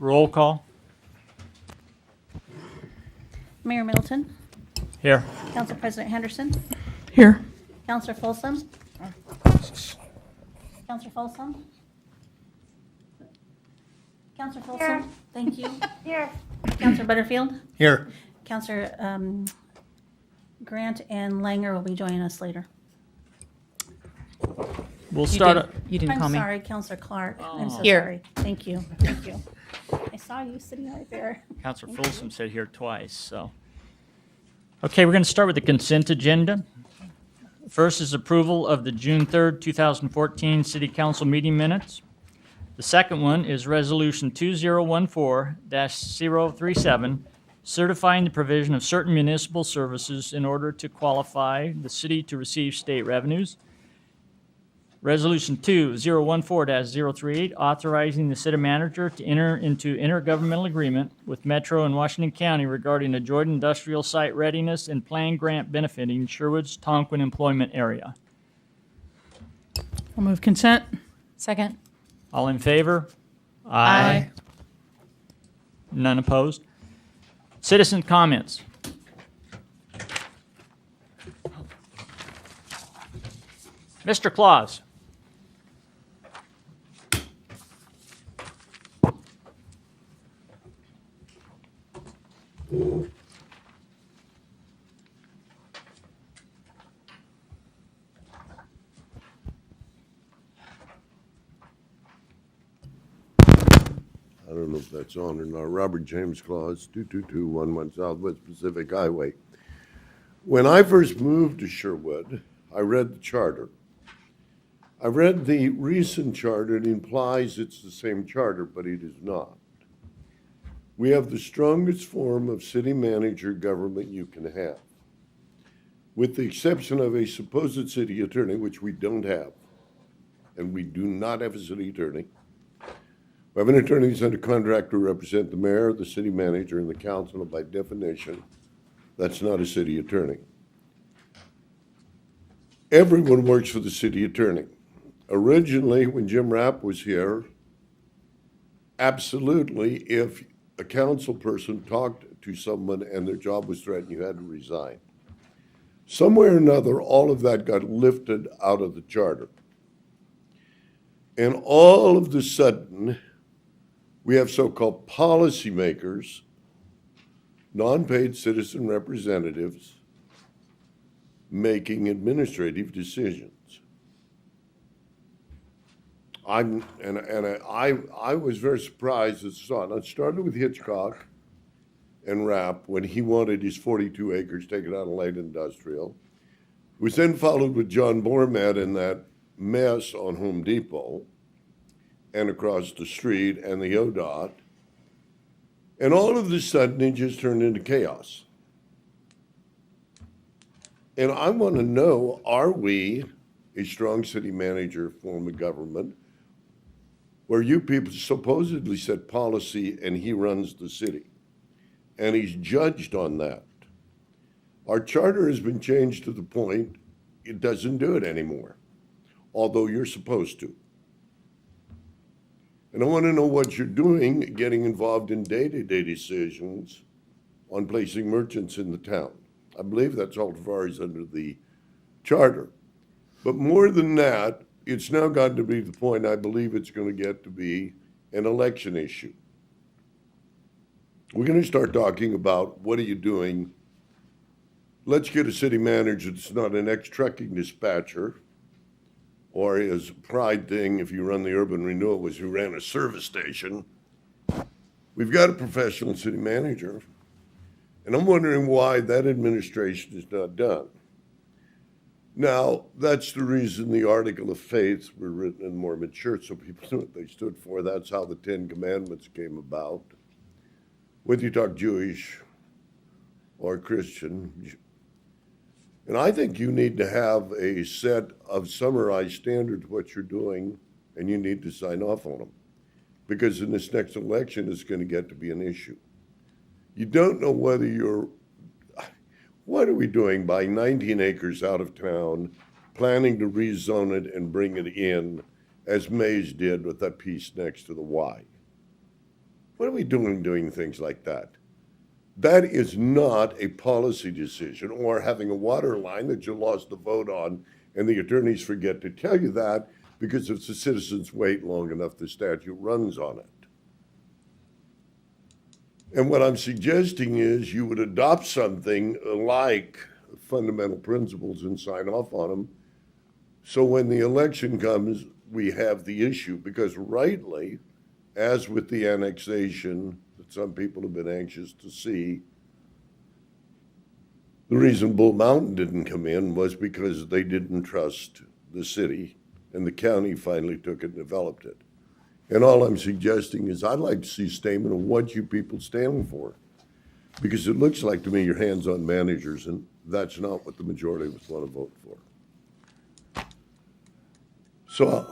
Roll call. Mayor Middleton, Here. Council President Henderson, Here. Councilor Folsom, Councilor Folsom, Councilor Folsom, thank you. Here. Councilor Butterfield, Here. Councilor Grant and Langer will be joining us later. We'll start. You didn't call I'm me. sorry, Councilor Clark, I'm so Here. sorry. Thank you, thank you. I saw you sitting right there. Councilor Folsom said here twice, so. Okay, we're going to start with the consent agenda. First is approval of the June 3rd, 2014 City Council meeting minutes. The second one is Resolution 2014-037, certifying the provision of certain municipal services in order to qualify the city to receive state revenues. Resolution 2014-038, authorizing the city manager to enter into intergovernmental agreement with Metro and Washington County regarding a joint industrial site readiness and plan grant benefiting Sherwood's Tonquin employment area. I'll move consent. Second. All in favor? Aye. None opposed? Citizen comments. Mr. Claus. I don't know if that's on or not. Robert James Claus, 22211 Southwest Pacific Highway. When I first moved to Sherwood, I read the charter. I read the recent charter. It implies it's the same charter, but it is not. We have the strongest form of city manager government you can have, with the exception of a supposed city attorney, which we don't have. And we do not have a city attorney. We have an attorney who's under contract to represent the mayor, the city manager, and the council, and by definition, that's not a city attorney. Everyone works for the city attorney. Originally, when Jim Rapp was here, absolutely, if a council person talked to someone and their job was threatened, you had to resign. Somewhere or another, all of that got lifted out of the charter. And all of the sudden, we have so-called policymakers, non-paid citizen representatives, making administrative decisions. I was very surprised at it. It started with Hitchcock and Rapp when he wanted his 42 acres taken out of light industrial. It was then followed with John Bormat in that mess on Home Depot and across the street and the ODOT. And all of a sudden, it just turned into chaos. And I want to know, are we a strong city manager form of government where you people supposedly set policy and he runs the city? And he's judged on that. Our charter has been changed to the point it doesn't do it anymore, although you're supposed to. And I want to know what you're doing, getting involved in day-to-day decisions on placing merchants in the town. I believe that's all far as under the charter. But more than that, it's now gotten to be the point I believe it's going to get to be an election issue. We're going to start talking about what are you doing. Let's get a city manager that's not an ex-trucking dispatcher, or his pride thing, if you run the urban renewal, was who ran a service station. We've got a professional city manager, and I'm wondering why that administration is not done. Now, that's the reason the Article of Faith were written in Mormon Church, so people knew what they stood for. That's how the Ten Commandments came about. Whether you talk Jewish or Christian. And I think you need to have a set of summarized standards, what you're doing, and you need to sign off on them. Because in this next election, it's going to get to be an issue. You don't know whether you're, what are we doing by 19 acres out of town, planning to rezone it and bring it in, as Mays did with that piece next to the Y? What are we doing things like that? That is not a policy decision, or having a water line that you lost the vote on and the attorneys forget to tell you that because if the citizens wait long enough, the statute runs on it. And what I'm suggesting is you would adopt something like fundamental principles and sign off on them. So when the election comes, we have the issue, because rightly, as with the annexation that some people have been anxious to see, the reason Bull Mountain didn't come in was because they didn't trust the city, and the county finally took it and developed it. And all I'm suggesting is I'd like to see a statement of what you people stand for. Because it looks like to me you're hands-on managers, and that's not what the majority of us want to vote for. So,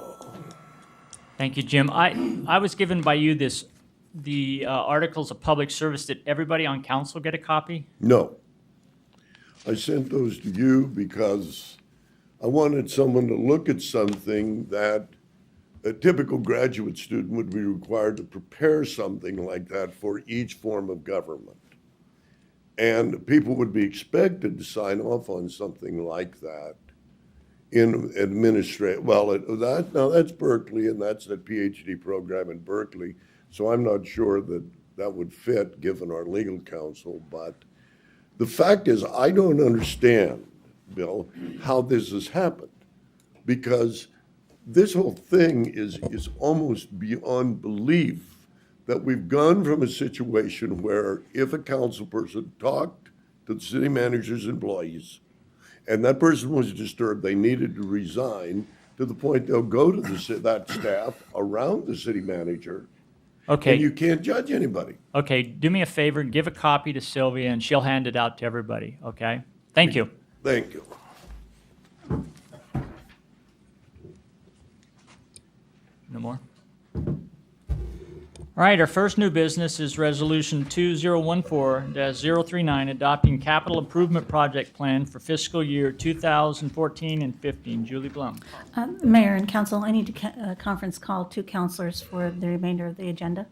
Thank you, Jim. I was given by you the articles of public service. Did everybody on council get a copy? no. I sent those to you because I wanted someone to look at something that a typical graduate student would be required to prepare something like that for each form of government. And people would be expected to sign off on something like that in that's Berkeley, and that's a PhD program in Berkeley. So I'm not sure that that would fit given our legal counsel, but the fact is, I don't understand, Bill, how this has happened, because this whole thing is almost beyond belief that we've gone from a situation where if a council person talked to the city manager's employees and that person was disturbed, they needed to resign, to the point they'll go to that staff around the city manager, Okay. and you can't judge anybody. Okay, do me a favor and give a copy to Sylvia, and she'll hand it out to everybody, okay? Thank you. Thank you. No more? All right, our first new business is Resolution 2014-039, adopting capital improvement project plan for fiscal year 2014 and 15. Julie Blum. Mayor and council, I need to conference call two counselors for the remainder of the agenda.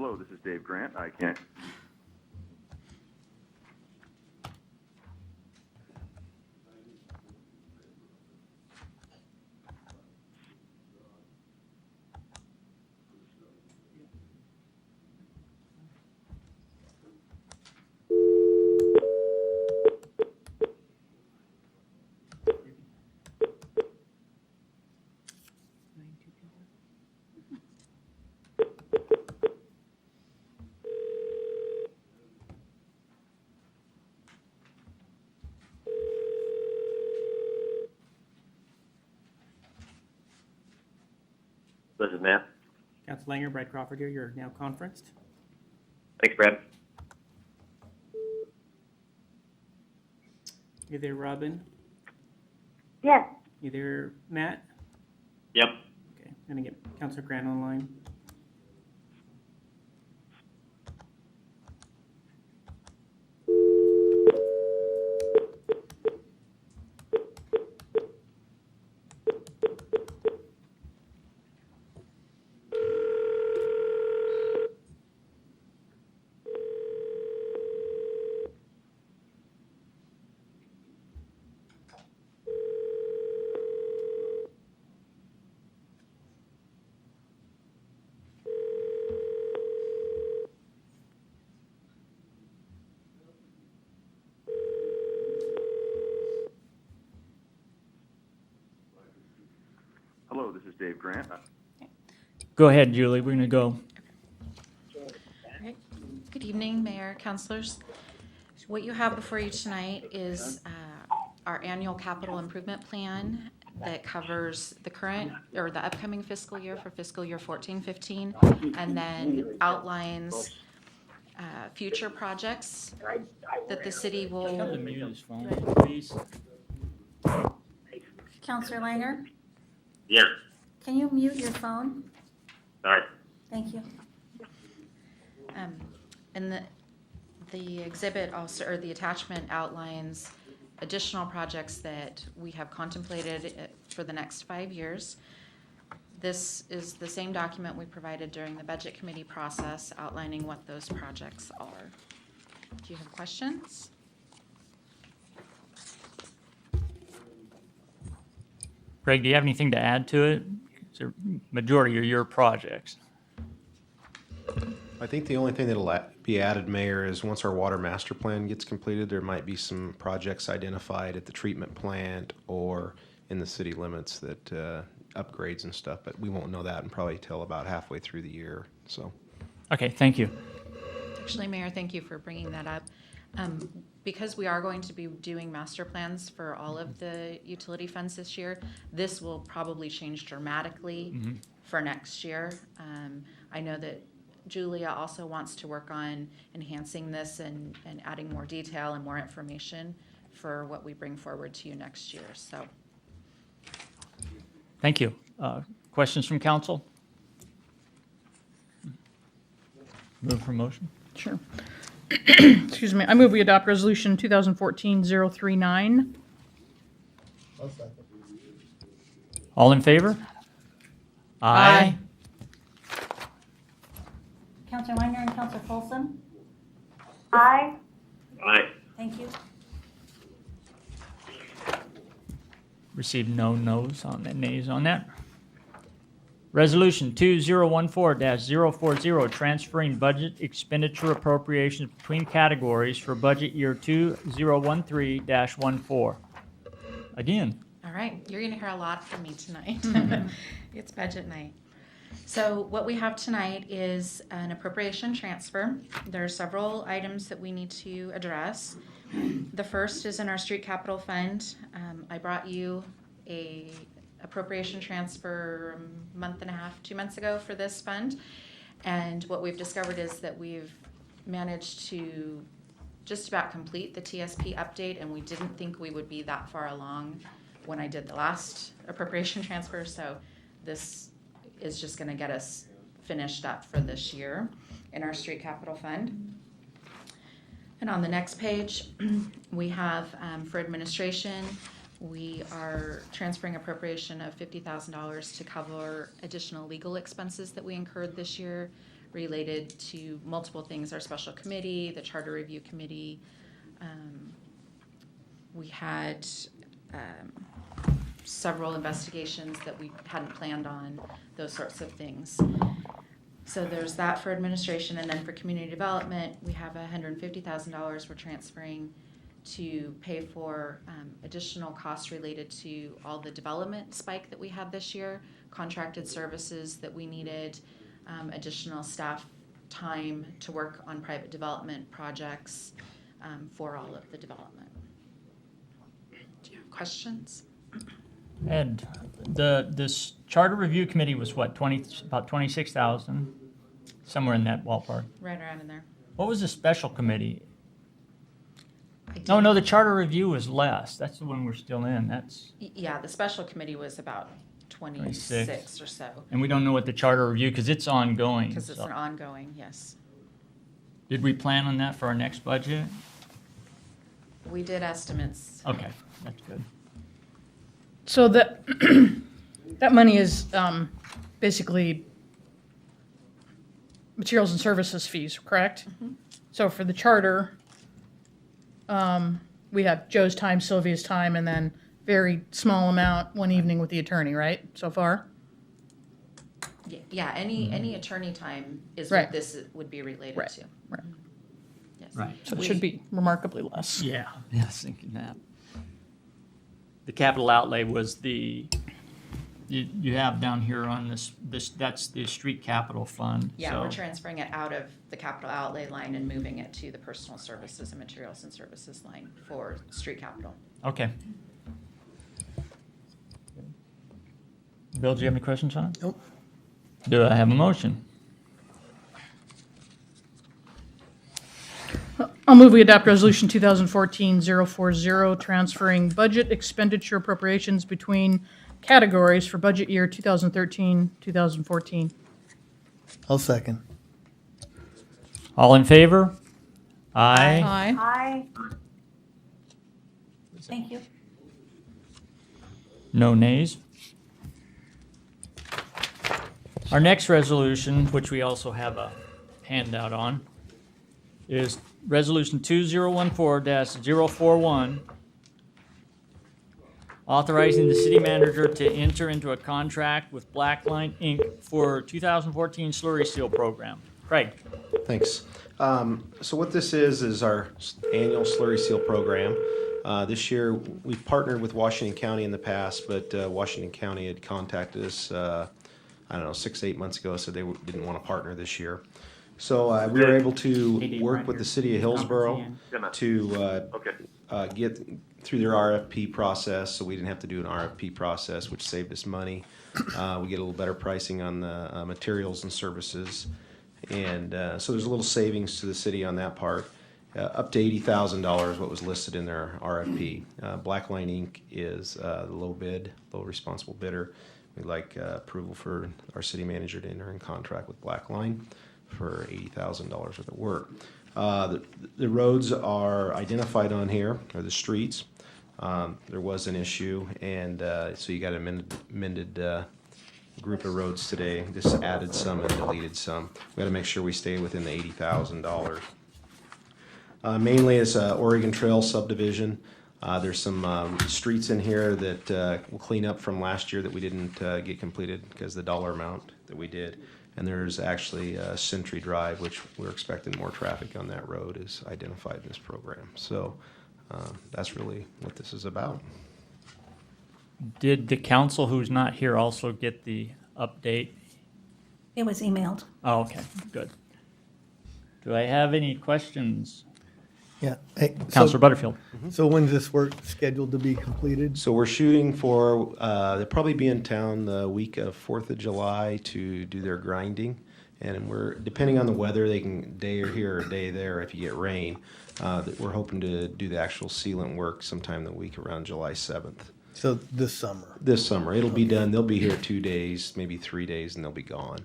Hello, this is Dave Grant. I can't. This is Matt. Council Langer, Brad Crawford here. You're now conferenced. Thanks, Brad. You there, Robin? Yes. You there, Matt? Yep. Okay, I'm gonna get Councilor Grant online. is Dave Grant. Go ahead, Julie, we're gonna go. Alright. Good evening, Mayor, councilors. What you have before you tonight is our annual capital improvement plan that covers the current or the upcoming fiscal year for fiscal year 14-15, and then outlines future projects that the city Tell him to will. mute his phone, please. Counselor Langer, Yes. can you mute your phone? Sorry. Thank you. And the exhibit also, or the attachment outlines additional projects that we have contemplated for the next 5 years. This is the same document we provided during the budget committee process outlining what those projects are. Do you have questions? Greg, do you have anything to add to it? It's a majority of your projects. I think the only thing that'll be added, Mayor, is once our water master plan gets completed, there might be some projects identified at the treatment plant or in the city limits that upgrades and stuff, but we won't know that probably till about halfway through the year, so. Okay, thank you. Actually, Mayor, thank you for bringing that up. Because we are going to be doing master plans for all of the utility funds this year, this will probably change dramatically for next year. I know that Julia also wants to work on enhancing this and adding more detail and more information for what we bring forward to you next year, so. Thank you. Questions from council? Move for motion. Sure. Excuse me. I move we adopt resolution 2014-039. All in favor? Aye. Counselor Langer and Counselor Folsom, Aye. Aye. thank you. Received no no's on that, nays on that. Resolution 2014-040, transferring budget expenditure appropriations between categories for budget year 2013-14. Again, All right, you're gonna hear a lot from me tonight. It's budget night. So what we have tonight is an appropriation transfer. There are several items that we need to address. The first is in our street capital fund. I brought you a appropriation transfer a month and a half, 2 months ago for this fund. And what we've discovered is that we've managed to just about complete the TSP update, and we didn't think we would be that far along when I did the last appropriation transfer. So this is just gonna get us finished up for this year in our street capital fund. And on the next page, we have for administration, we are transferring appropriation of $50,000 to cover additional legal expenses that we incurred this year related to multiple things, our special committee, the charter review committee. We had several investigations that we hadn't planned on, those sorts of things. So there's that for administration, and then for community development, we have $150,000 we're transferring to pay for additional costs related to all the development spike that we had this year, contracted services that we needed, additional staff time to work on private development projects for all of the development. Do you have questions? Ed, this charter review committee was what, about 26,000? Somewhere in that ballpark. Right around in there. What was the special committee? I did- No, the charter review was less. That's the one we're still in. Yeah, the special committee was about 26 or so, And we don't know what the charter review, because it's ongoing. because it's so. an ongoing, yes. Did we plan on that for our next budget? We did estimates. Okay, that's good. So that, that money is basically materials and services fees, correct? So for the charter, we have Joe's time, Sylvia's time, and then very small amount one evening with the attorney, right, so far? Yeah, any attorney time is Right. what this would be related Right, to. right. Yes. Right. So it should be remarkably less. Yeah, I was thinking that. The capital outlay was the you have down here on this, that's the street capital fund. Yeah, so- we're transferring it out of the capital outlay line and moving it to the personal services and materials and services line for street capital. Okay. Bill, do you have any questions on it? Nope. Do I have a motion? I'll move we adopt Resolution 2014-040, transferring budget expenditure appropriations between categories for budget year 2013-2014. I'll second. All in favor? Aye. Aye. Aye. Thank you. No nays. Our next resolution, which we also have a handout on, is Resolution 2014-041, authorizing the city manager to enter into a contract with Blackline, Inc. for 2014 slurry seal program. Craig? Thanks. So what this is our annual slurry seal program. This year, we've partnered with Washington County in the past, but Washington County had contacted us, 6-8 months ago, so they didn't want to partner this year. So we were able to AD work right with the here. city of Hillsborough Conference to Okay. get through their RFP process, so we didn't have to do an RFP process, which saved us money. We get a little better pricing on the materials and services, and so there's a little savings to the city on that part. Up to $80,000, what was listed in their RFP. Blackline Inc. is the low responsible bidder. We'd like approval for our city manager to enter in contract with Blackline for $80,000 worth of work. The roads are identified on here, or the streets. There was an issue, and so you got an amended group of roads today. Just added some and deleted some. We got to make sure we stay within the $80,000. Mainly it's Oregon Trail subdivision. There's some streets in here that we'll clean up from last year that we didn't get completed because of the dollar amount that we did. And there's actually Century Drive, which we're expecting more traffic on that road, is identified in this program. So that's really what this is about. Did the council who's not here also get the update? It was emailed. Oh, okay, good. Do I have any questions? Yeah. Hey, Councilor Butterfield? So when's this work scheduled to be completed? So we're shooting for, they'll probably be in town the week of 4th of July to do their grinding. And we're, depending on the weather, they can day or here or day there if you get rain. We're hoping to do the actual sealant work sometime the week around July 7th. So this summer. This summer, it'll be done. They'll be here 2 days, maybe 3 days, and they'll be gone.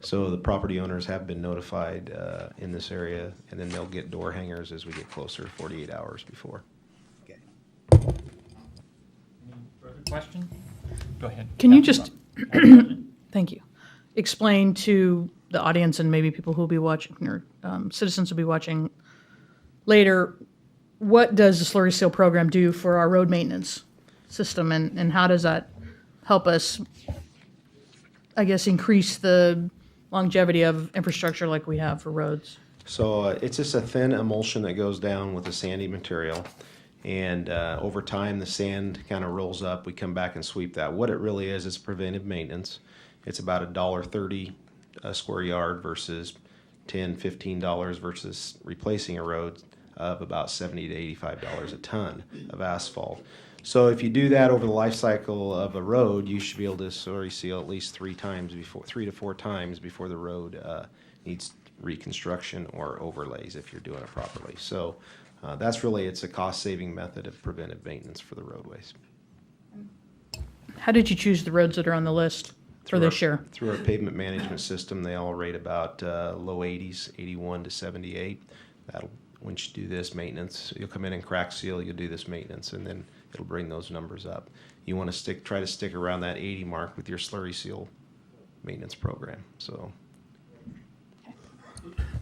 So the property owners have been notified in this area, and then they'll get door hangers as we get closer, 48 hours before. Okay. Any further questions? Go ahead. Can you Councilor just- Butterfield. Thank you. Explain to the audience and maybe people who will be watching, or citizens will be watching later, what does the slurry seal program do for our road maintenance system, and how does that help us, I guess, increase the longevity of infrastructure like we have for roads? So it's just a thin emulsion that goes down with a sandy material. And over time, the sand kind of rolls up. We come back and sweep that. What it really is preventive maintenance. It's about $1.30 a square yard versus $10, $15 versus replacing a road of about $70 to $85 a ton of asphalt. So if you do that over the life cycle of a road, you should be able to slurry seal at least 3 to 4 times before the road needs reconstruction or overlays if you're doing it properly. So that's really, it's a cost-saving method of preventive maintenance for the roadways. How did you choose the roads that are on the list for this year? Through our pavement management system, they all rate about low 80s, 81 to 78. That'll, once you do this maintenance, you'll come in and crack seal, you'll do this maintenance, and then it'll bring those numbers up. You want to try to stick around that 80 mark with your slurry seal maintenance program. So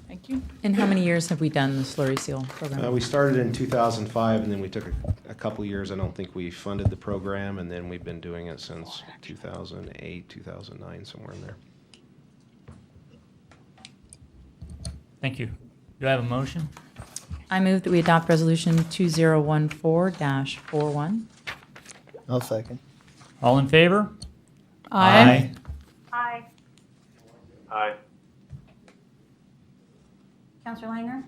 Thank you. And how many years have we done the slurry seal program? we started in 2005, and then we took a couple of years. I don't think we funded the program, and then we've been doing it since 2008, 2009, somewhere in there. Thank you. Do I have a motion? I move that we adopt Resolution 2014-41. I'll second. All in favor? Aye. Aye. Aye. Counselor Langer?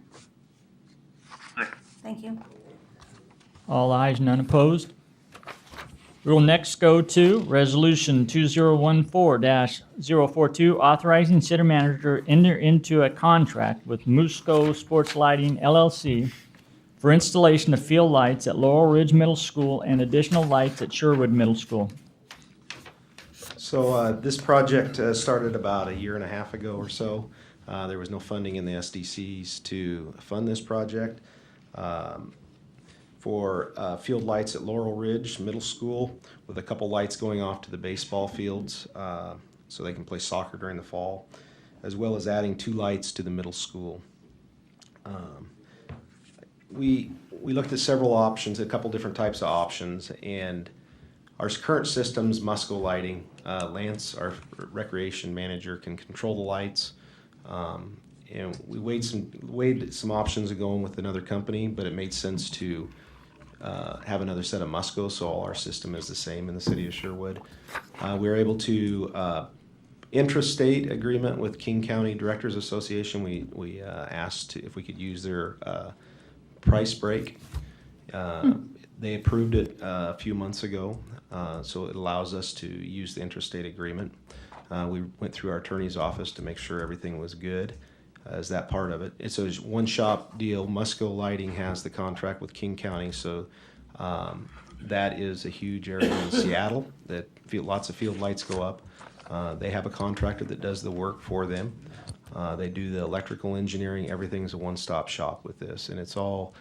Aye. Thank you. All ayes, none opposed. We will next go to Resolution 2014-042, authorizing city manager to enter into a contract with Musco Sports Lighting LLC for installation of field lights at Laurel Ridge Middle School and additional lights at Sherwood Middle School. So this project started about a year and a half ago or so. There was no funding in the SDCs to fund this project. For field lights at Laurel Ridge Middle School, with a couple lights going off to the baseball fields so they can play soccer during the fall, as well as adding 2 lights to the middle school. We looked at several options, a couple different types of options, and our current system's Musco lighting. Lance, our recreation manager, can control the lights. And we weighed some options of going with another company, but it made sense to have another set of Musco, so all our system is the same in the city of Sherwood. We were able to intrastate agreement with King County Directors Association. We asked if we could use their price break. They approved it a few months ago, so it allows us to use the intrastate agreement. We went through our attorney's office to make sure everything was good. As that part of it. It's a one-shop deal. Musco Lighting has the contract with King County, so that is a huge area in Seattle that lots of field lights go up. They have a contractor that does the work for them. They do the electrical engineering. Everything's a one-stop shop with this, and it's all.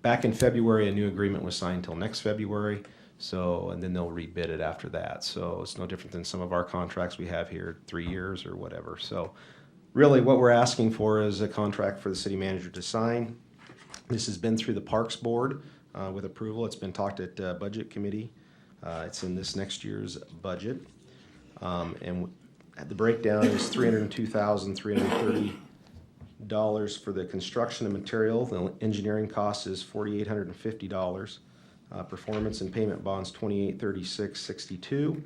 Back in February, a new agreement was signed till next February. So, and then they'll rebid it after that. So it's no different than some of our contracts we have here, 3 years or whatever. So. Really, what we're asking for is a contract for the city manager to sign. This has been through the Parks Board with approval. It's been talked at Budget Committee. It's in this next year's budget. And the breakdown is $302,330 for the construction and material. The engineering cost is $4,850. Performance and payment bonds $2,836.62.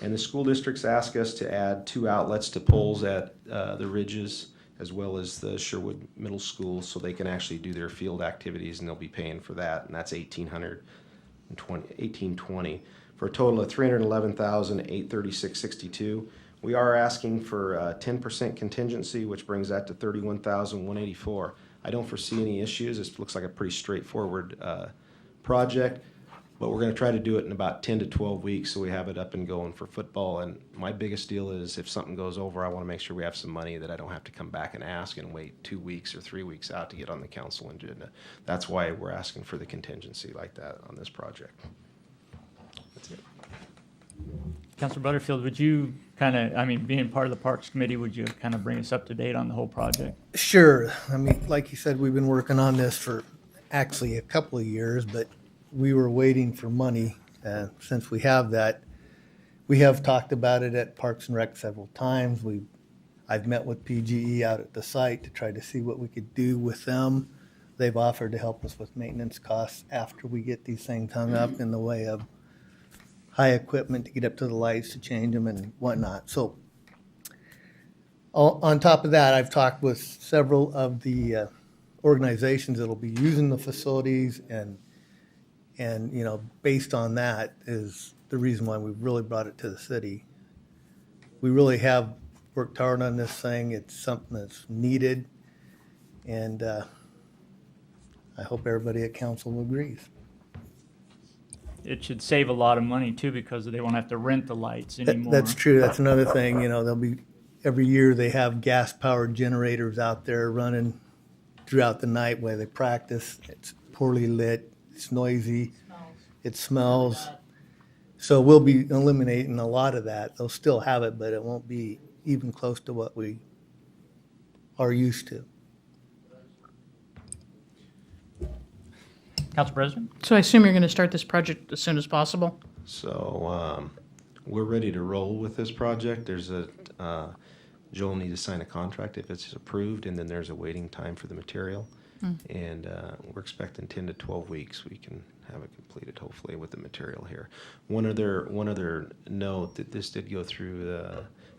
And the school districts ask us to add 2 outlets to poles at the ridges as well as the Sherwood Middle School so they can actually do their field activities, and they'll be paying for that, and that's $1,820 for a total of $311,836.62. We are asking for 10% contingency, which brings that to $31,184. I don't foresee any issues. This looks like a pretty straightforward project. But we're going to try to do it in about 10 to 12 weeks so we have it up and going for football. And my biggest deal is if something goes over, I want to make sure we have some money that I don't have to come back and ask and wait 2 weeks or 3 weeks out to get on the council agenda. That's why we're asking for the contingency like that on this project. That's it. Councilor Butterfield, would you being part of the Parks Committee, would you kind of bring us up to date on the whole project? Sure. I mean, like you said, we've been working on this for actually a couple of years, but we were waiting for money. Since we have that, we have talked about it at Parks and Rec several times. I've met with PGE out at the site to try to see what we could do with them. They've offered to help us with maintenance costs after we get these things hung up in the way of high equipment to get up to the lights, to change them and whatnot. So on top of that, I've talked with several of the organizations that will be using the facilities, and based on that is the reason why we've really brought it to the city. We really have worked hard on this thing. It's something that's needed, and I hope everybody at council agrees. It should save a lot of money too because they won't have to rent the lights anymore. That's true. That's another thing. They'll be every year they have gas-powered generators out there running throughout the night where they practice. It's poorly lit. It's noisy. It smells. So we'll be eliminating a lot of that. They'll still have it, but it won't be even close to what we are used to. Council President? So I assume you're going to start this project as soon as possible? So we're ready to roll with this project. There's Joel will need to sign a contract if it's approved, and then there's a waiting time for the material. And we're expecting 10 to 12 weeks we can have it completed, hopefully, with the material here. One other note, that this did go through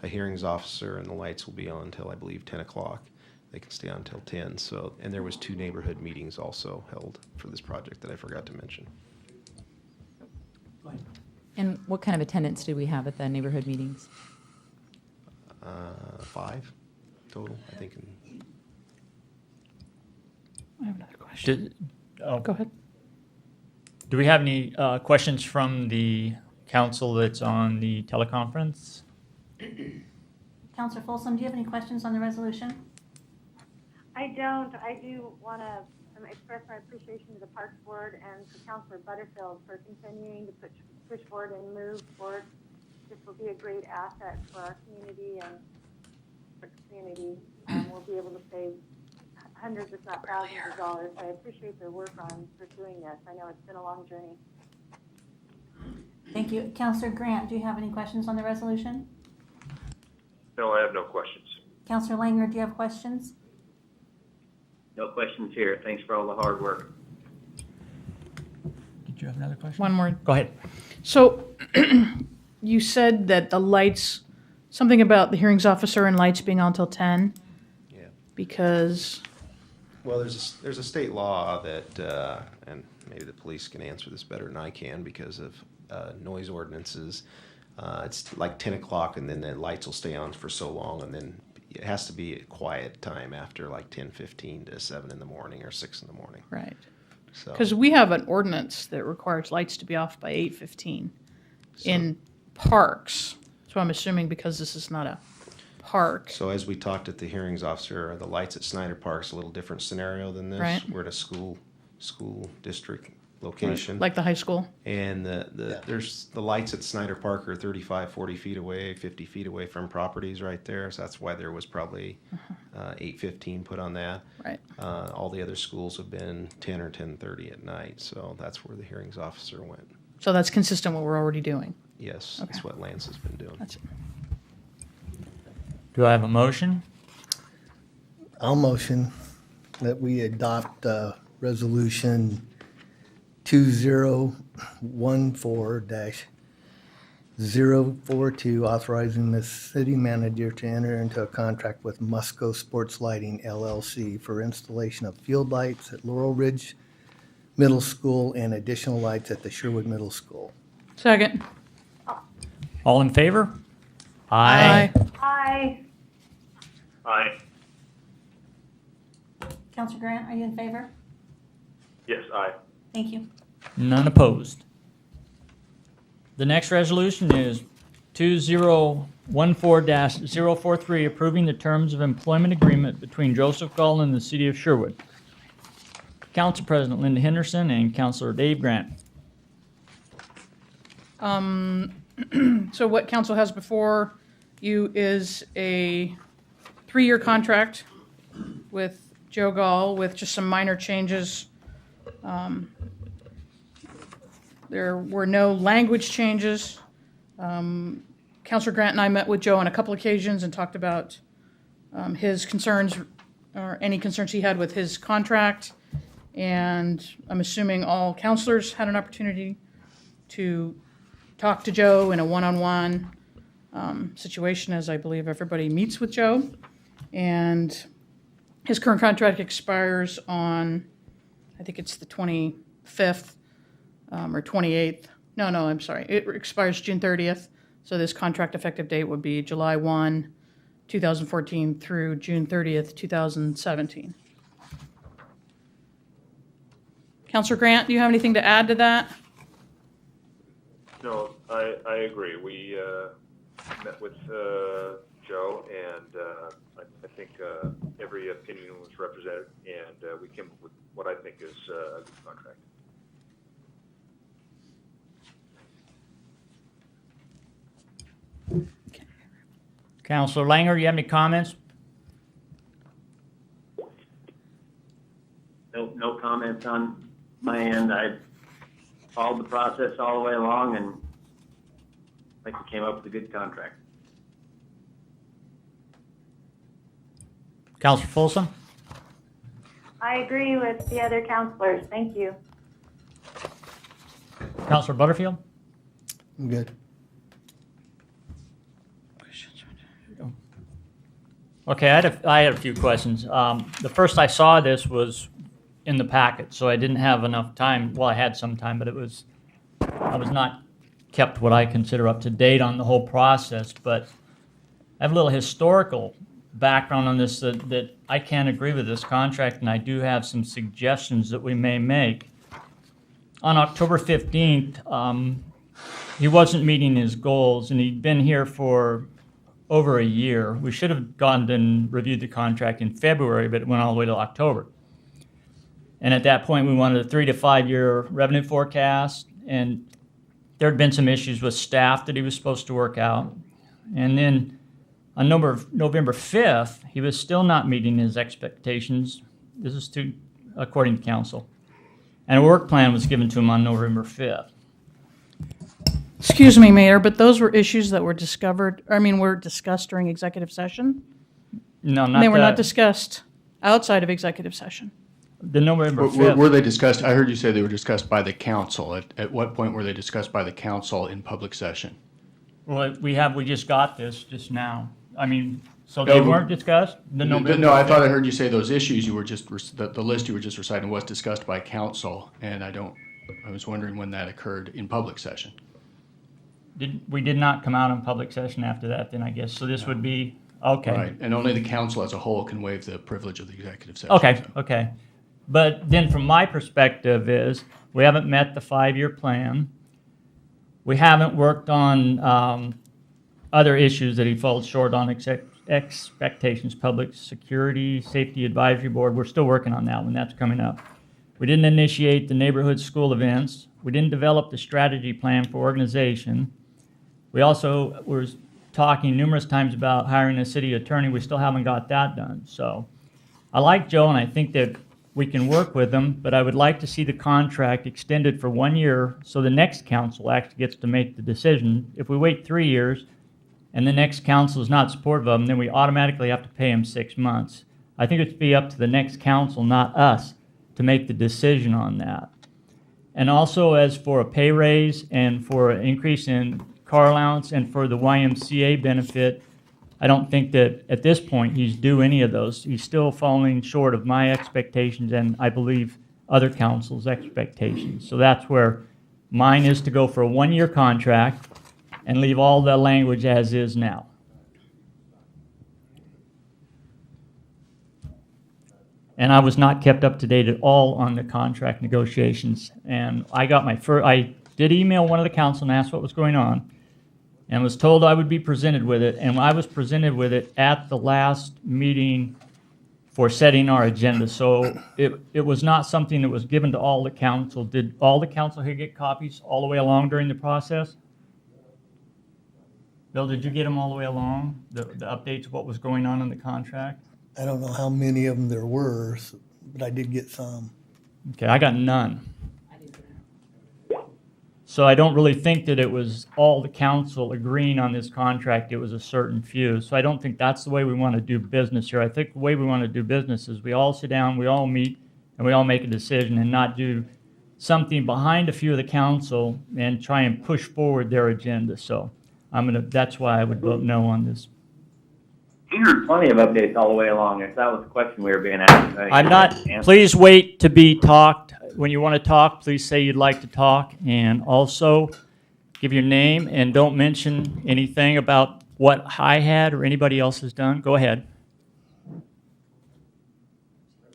a hearings officer, and the lights will be on until, I believe, 10 o'clock. They can stay on until 10. So, and there was 2 neighborhood meetings also held for this project that I forgot to mention. And what kind of attendance did we have at the neighborhood meetings? 5 total, I think. I have another question. Go ahead. Do we have any questions from the council that's on the teleconference? Counselor Folsom, do you have any questions on the resolution? I don't. I do want to express my appreciation to the Parks Board and to Councilor Butterfield for continuing to push forward and move forward. This will be a great asset for our community and for the community. We'll be able to save hundreds, if not thousands of dollars. I appreciate their work on pursuing this. I know it's been a long journey. Thank you. Counselor Grant, do you have any questions on the resolution? No, I have no questions. Counselor Langer, do you have questions? No questions here. Thanks for all the hard work. Did you have another question? One more. Go ahead. So you said that the lights, something about the hearings officer and lights being on till 10? Yeah. Because? Well, there's a state law that, and maybe the police can answer this better than I can because of noise ordinances. It's like 10 o'clock, and then the lights will stay on for so long, and then it has to be a quiet time after like 10:15 to 7 in the morning or 6 in the morning. Right. So, Because we have an ordinance that requires lights to be off by 8:15 in parks. So I'm assuming because this is not a park. so as we talked at the hearings officer, the lights at Snyder Park's a little different scenario than this. Right. We're at a school district location. Like the high school. And there's the lights at Snyder Park are 35, 40 feet away, 50 feet away from properties right there. So that's why there was probably 8:15 put on that. Right. All the other schools have been 10 or 10:30 at night. So that's where the hearings officer went. So that's consistent with what we're already doing. Yes, Okay. that's what Lance has been doing. That's it. Do I have a motion? I'll motion that we adopt resolution 2014-042, authorizing the city manager to enter into a contract with Musco Sports Lighting LLC for installation of field lights at Laurel Ridge Middle School and additional lights at the Sherwood Middle School. Second. All in favor? Aye. Aye. Aye. Counselor Grant, are you in favor? Yes, aye. Thank you. None opposed. The next resolution is 2014-043, approving the terms of employment agreement between Joseph Gall and the City of Sherwood. Council President Linda Henderson and Councilor Dave Grant. So what council has before you is a 3-year contract with Joe Gall with just some minor changes. There were no language changes. Councilor Grant and I met with Joe on a couple occasions and talked about his concerns or any concerns he had with his contract. And I'm assuming all councilors had an opportunity to talk to Joe in a one-on-one situation, as I believe everybody meets with Joe. And his current contract expires on, I think it's the 25th or 28th. No, I'm sorry. It expires June 30th. So this contract effective date would be July 1, 2014 through June 30th, 2017. Councilor Grant, do you have anything to add to that? No, I agree. We met with Joe, and I think every opinion was represented, and we came up with what I think is a good contract. Councilor Langer, you have any comments? No comments on my end. I followed the process all the way along, and I think we came up with a good contract. Councilor Folsom? I agree with the other counselors. Thank you. Counselor Butterfield? I'm good. Okay, I had a few questions. The first I saw this was in the packet, so I didn't have enough time. Well, I had some time, but I was not kept what I consider up to date on the whole process. But I have a little historical background on this that I can't agree with this contract, and I do have some suggestions that we may make. On October 15th, he wasn't meeting his goals, and he'd been here for over a year. We should have gone and reviewed the contract in February, but it went all the way to October. And at that point, we wanted a 3 to 5 year revenue forecast, and there had been some issues with staff that he was supposed to work out. And then on November 5th, he was still not meeting his expectations. This is according to council. And a work plan was given to him on November 5th. Excuse me, Mayor, but those were issues that were were discussed during executive session? No, not They were that. not discussed outside of executive session. The November Were 5th. they discussed, I heard you say they were discussed by the council. At what point were they discussed by the council in public session? Well, we just got this just now. I mean, so they weren't discussed? The November No, I 5th? thought I heard you say those issues you were just, the list you were just reciting was discussed by council, and I was wondering when that occurred in public session. We did not come out in public session after that, then, I guess. So this would be, okay. Right, and only the council as a whole can waive the privilege of the executive session. Okay, so. okay. But then from my perspective is, we haven't met the 5-year plan. We haven't worked on other issues that he falls short on, expectations, public security, safety advisory board. We're still working on that one. That's coming up. We didn't initiate the neighborhood school events. We didn't develop the strategy plan for organization. We also were talking numerous times about hiring a city attorney. We still haven't got that done. So I like Joe, and I think that we can work with him, but I would like to see the contract extended for 1 year so the next council actually gets to make the decision. If we wait 3 years and the next council is not supportive of him, then we automatically have to pay him 6 months. I think it should be up to the next council, not us, to make the decision on that. And also, as for a pay raise and for an increase in car allowance and for the YMCA benefit, I don't think that at this point he's due any of those. He's still falling short of my expectations and I believe other councils' expectations. So that's where mine is, to go for a 1-year contract and leave all the language as is now. And I was not kept up to date at all on the contract negotiations. And I got I did email one of the council and asked what was going on, and was told I would be presented with it. And I was presented with it at the last meeting for setting our agenda. So it was not something that was given to all the council. Did all the council here get copies all the way along during the process? Bill, did you get them all the way along, the updates of what was going on in the contract? I don't know how many of them there were, but I did get some. Okay, I got none. So I don't really think that it was all the council agreeing on this contract. It was a certain few. So I don't think that's the way we want to do business here. I think the way we want to do business is we all sit down, we all meet, and we all make a decision, and not do something behind a few of the council and try and push forward their agenda. So that's why I would vote no on this. He heard plenty of updates all the way along. If that was the question we were being asked. I'm not, please wait to be talked. When you want to talk, please say you'd like to talk, and also give your name and don't mention anything about what I had or anybody else has done. Go ahead.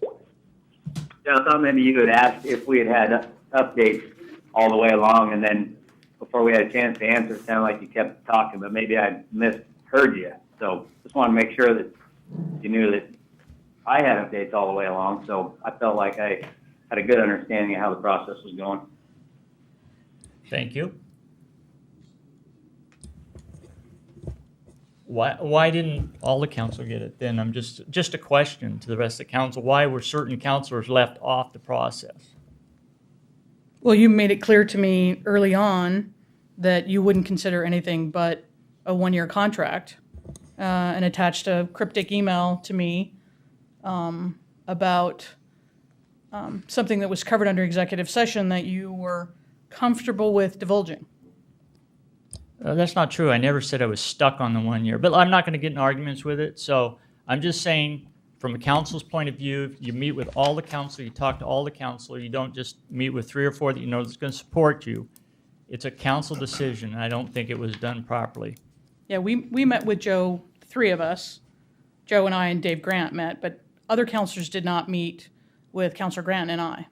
Yeah, I thought maybe you had asked if we had updates all the way along, and then before we had a chance to answer, it sounded like you kept talking, but maybe I misheard you. So just want to make sure that you knew that I had updates all the way along, so I felt like I had a good understanding of how the process was going. Thank you. Why didn't all the council get it then? I'm just a question to the rest of the council. Why were certain councilors left off the process? Well, you made it clear to me early on that you wouldn't consider anything but a 1-year contract, and attached a cryptic email to me about something that was covered under executive session that you were comfortable with divulging. That's not true. I never said I was stuck on the 1 year, but I'm not going to get in arguments with it. So I'm just saying, from a council's point of view, you meet with all the council, you talk to all the council, you don't just meet with 3 or 4 that you know that's going to support you. It's a council decision, and I don't think it was done properly. Yeah, we met with Joe, 3 of us. Joe and I and Dave Grant met, but other councilors did not meet with Councilor Grant and I.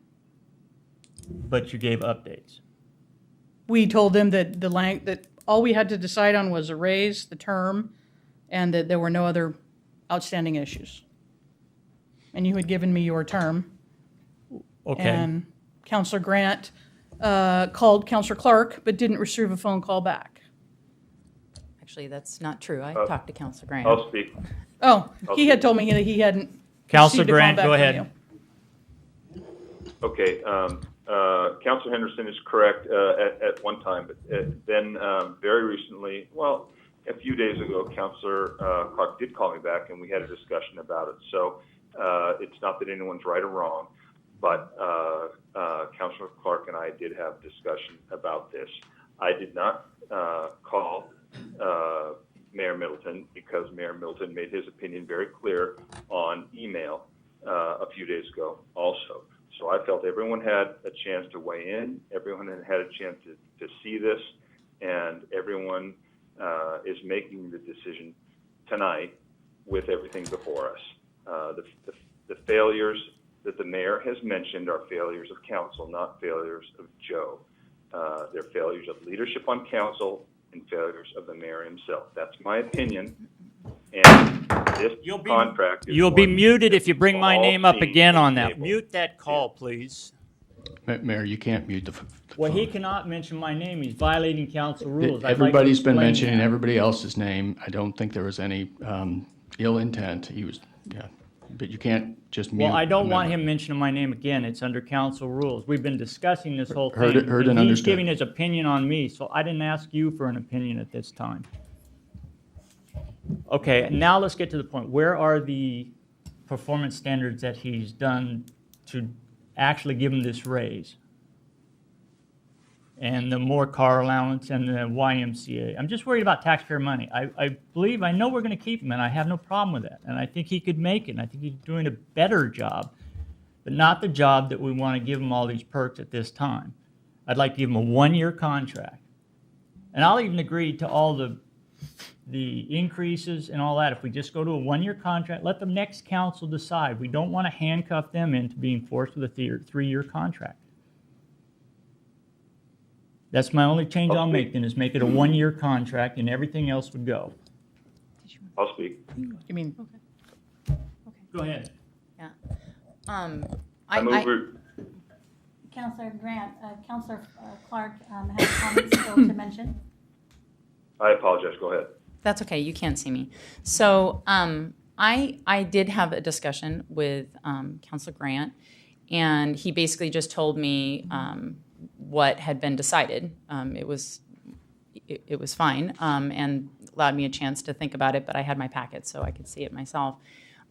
But you gave updates. We told them that that all we had to decide on was a raise, the term, and that there were no other outstanding issues. And you had given me your term. Okay. And Councilor Grant called Councilor Clark, but didn't receive a phone call back. Actually, that's not true. I talked to Councilor Grant. I'll speak. Oh, he had told me that he hadn't Councilor received a call Grant, back go from ahead. you. Okay, Councilor Henderson is correct at one time, but then very recently, well, a few days ago, Councilor Clark did call me back, and we had a discussion about it. So it's not that anyone's right or wrong, but Councilor Clark and I did have a discussion about this. I did not call Mayor Middleton because Mayor Middleton made his opinion very clear on email a few days ago also. So I felt everyone had a chance to weigh in, everyone had a chance to see this, and everyone is making the decision tonight with everything before us. The failures that the mayor has mentioned are failures of council, not failures of Joe. They're failures of leadership on council and failures of the mayor himself. That's my opinion. And this contract is You'll be one muted that if you bring we've my all name up seen again and on that. tabled. Mute that call, please. Mayor, you can't mute the Well, phone. he cannot mention my name. He's violating council rules. I'd like to Everybody's been explain mentioning that. everybody else's name. I don't think there was any ill intent. He was, yeah, but you can't just mute. Well, I don't a want member. him mentioning my name again. It's under council rules. We've been discussing this whole Heard thing. it- heard and He's understood. giving his opinion on me, so I didn't ask you for an opinion at this time. Okay, now let's get to the point. Where are the performance standards that he's done to actually give him this raise? And the more car allowance and the YMCA. I'm just worried about taxpayer money. I believe, I know we're going to keep him, and I have no problem with that. And I think he could make it, and I think he's doing a better job, but not the job that we want to give him all these perks at this time. I'd like to give him a one-year contract. And I'll even agree to all the increases and all that. If we just go to a one-year contract, let the next council decide. We don't want to handcuff them into being forced with a three-year contract. That's my only change I'll make then, is make it a one-year contract and everything else would go. I'll speak. You mean, Go ahead. Yeah. I move we're- Councilor Grant, Councilor Clark has comments still to mention. I apologize. Go ahead. That's okay. You can't see me. So I did have a discussion with Councilor Grant, and he basically just told me what had been decided. It was fine, and allowed me a chance to think about it. But I had my packet, so I could see it myself.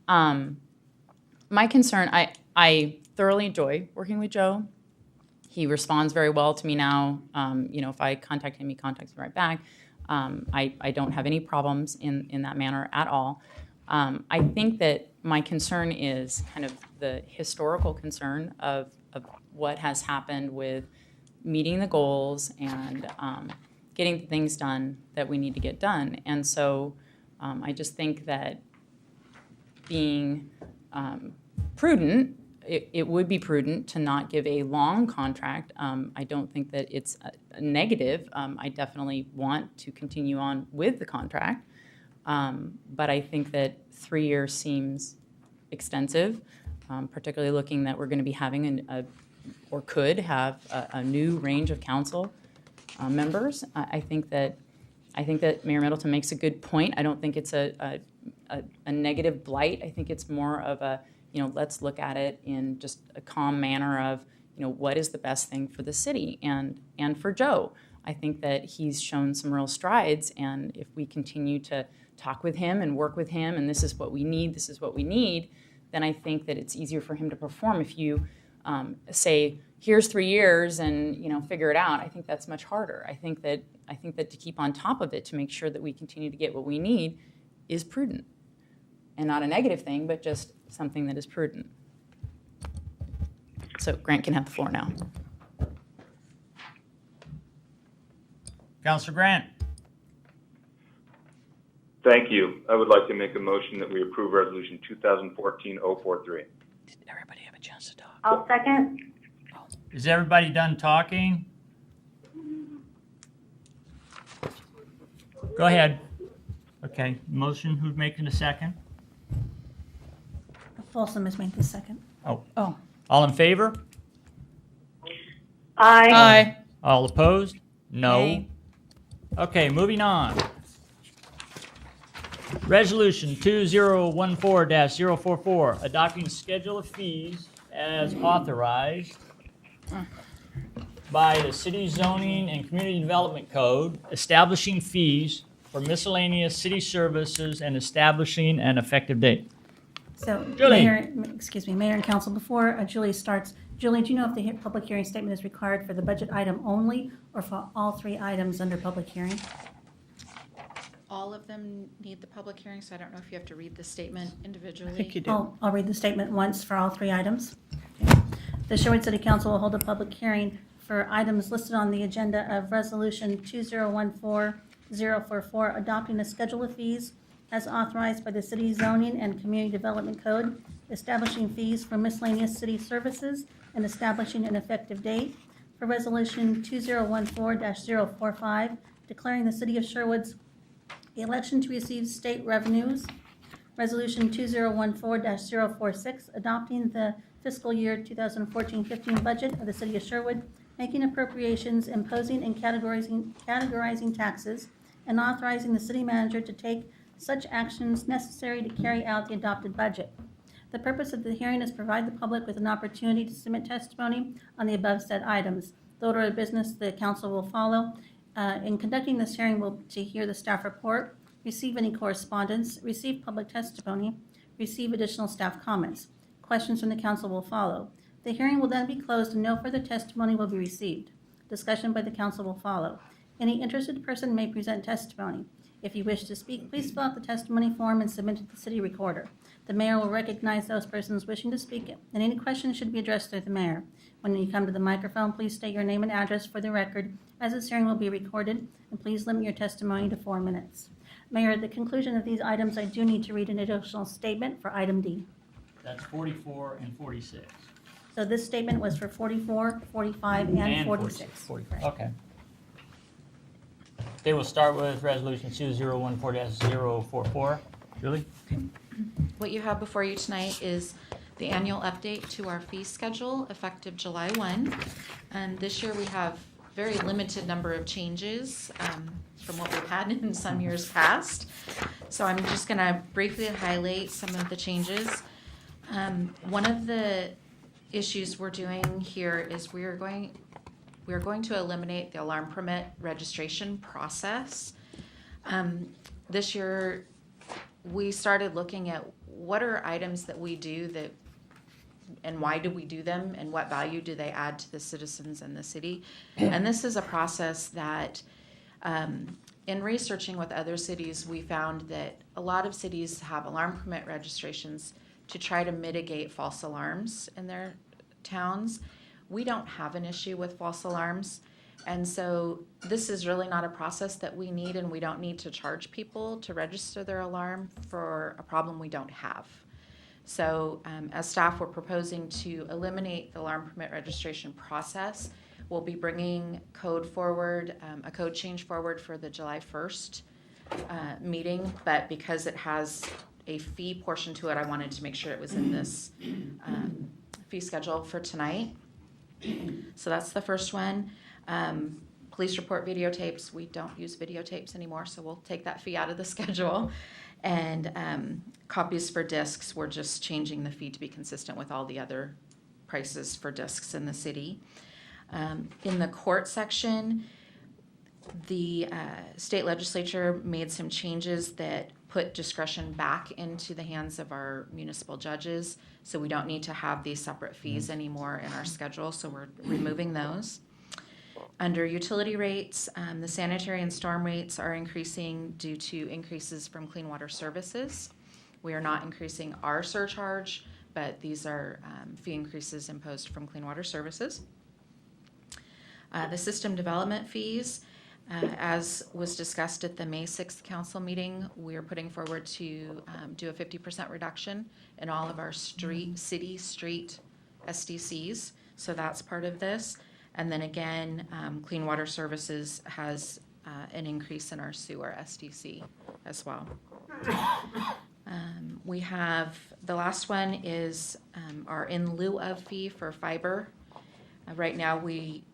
My concern, I thoroughly enjoy working with Joe. He responds very well to me now. If I contact him, he contacts me right back. I don't have any problems in that manner at all. I think that my concern is kind of the historical concern of what has happened with meeting the goals and getting the things done that we need to get done. And so I just think that being prudent, it would be prudent to not give a long contract. I don't think that it's a negative. I definitely want to continue on with the contract. But I think that 3 years seems extensive, particularly looking that we're going to be having or could have a new range of council members. I think that Mayor Middleton makes a good point. I don't think it's a negative blight. I think it's more of a, let's look at it in just a calm manner of, what is the best thing for the city and for Joe. I think that he's shown some real strides, and if we continue to talk with him and work with him, and this is what we need, then I think that it's easier for him to perform. If you say here's 3 years and, figure it out. I think that's much harder. I think that to keep on top of it, to make sure that we continue to get what we need, is prudent. And not a negative thing, but just something that is prudent. So Grant can have the floor now. Councilor Grant. Thank you. I would like to make a motion that we approve Resolution 2014-043. Did everybody have a chance to talk? I'll second. Is everybody done talking? Go ahead. Okay, motion, who's making the second? Folsom is making the second. Oh. All in favor? Aye. Aye. All opposed? No. Nay. Okay, moving on. Resolution 2014-044, adopting schedule of fees as authorized by the City Zoning and Community Development Code, establishing fees for miscellaneous city services and establishing an effective date. So, Julie. Mayor and Council, before Julie starts, Julie, do you know if the public hearing statement is required for the budget item only or for all 3 items under public hearing? All of them need the public hearing, so I don't know if you have to read the statement individually. I think you do. I'll read the statement once for all 3 items. The Sherwood City Council will hold a public hearing for items listed on the agenda of Resolution 2014-044, adopting a schedule of fees as authorized by the City Zoning and Community Development Code, establishing fees for miscellaneous city services, and establishing an effective date. For Resolution 2014-045, declaring the City of Sherwood's election to receive state revenues. Resolution 2014-046, adopting the fiscal year 2014-15 budget of the City of Sherwood, making appropriations, imposing and categorizing taxes, and authorizing the city manager to take such actions necessary to carry out the adopted budget. The purpose of the hearing is to provide the public with an opportunity to submit testimony on the above said items. The order of business the council will follow. In conducting this hearing, will to hear the staff report, receive any correspondence, receive public testimony, receive additional staff comments. Questions from the council will follow. The hearing will then be closed and no further testimony will be received. Discussion by the council will follow. Any interested person may present testimony. If you wish to speak, please fill out the testimony form and submit it to the city recorder. The mayor will recognize those persons wishing to speak, and any questions should be addressed to the mayor. When you come to the microphone, please state your name and address for the record, as this hearing will be recorded, and please limit your testimony to 4 minutes. Mayor, at the conclusion of these items, I do need to read an additional statement for item D. That's 44 and 46. So this statement was for 44, 45, and 46. 45. Okay. Okay, we'll start with Resolution 2014-044. Julie? What you have before you tonight is the annual update to our fee schedule effective July 1. And this year we have very limited number of changes from what we've had in some years past. So I'm just going to briefly highlight some of the changes. One of the issues we're doing here is we are going to eliminate the alarm permit registration process. This year, we started looking at what are items that we do that, and why do we do them, and what value do they add to the citizens and the city. And this is a process that, in researching with other cities, we found that a lot of cities have alarm permit registrations to try to mitigate false alarms in their towns. We don't have an issue with false alarms, and so this is really not a process that we need, and we don't need to charge people to register their alarm for a problem we don't have. So as staff, we're proposing to eliminate the alarm permit registration process. We'll be bringing code forward, a code change forward for the July 1st meeting, but because it has a fee portion to it, I wanted to make sure it was in this fee schedule for tonight. So that's the first one. Police report videotapes. We don't use videotapes anymore, so we'll take that fee out of the schedule. And copies for discs, we're just changing the fee to be consistent with all the other prices for discs in the city. In the court section, the state legislature made some changes that put discretion back into the hands of our municipal judges, so we don't need to have these separate fees anymore in our schedule, so we're removing those. Under utility rates, the sanitary and storm rates are increasing due to increases from Clean Water Services. We are not increasing our surcharge, but these are fee increases imposed from Clean Water Services. The system development fees, as was discussed at the May 6th council meeting, we are putting forward to do a 50% reduction in all of our city street SDCs. So that's part of this. And then again, Clean Water Services has an increase in our sewer SDC as well. We have, the last one is our in lieu of fee for fiber. Right now, we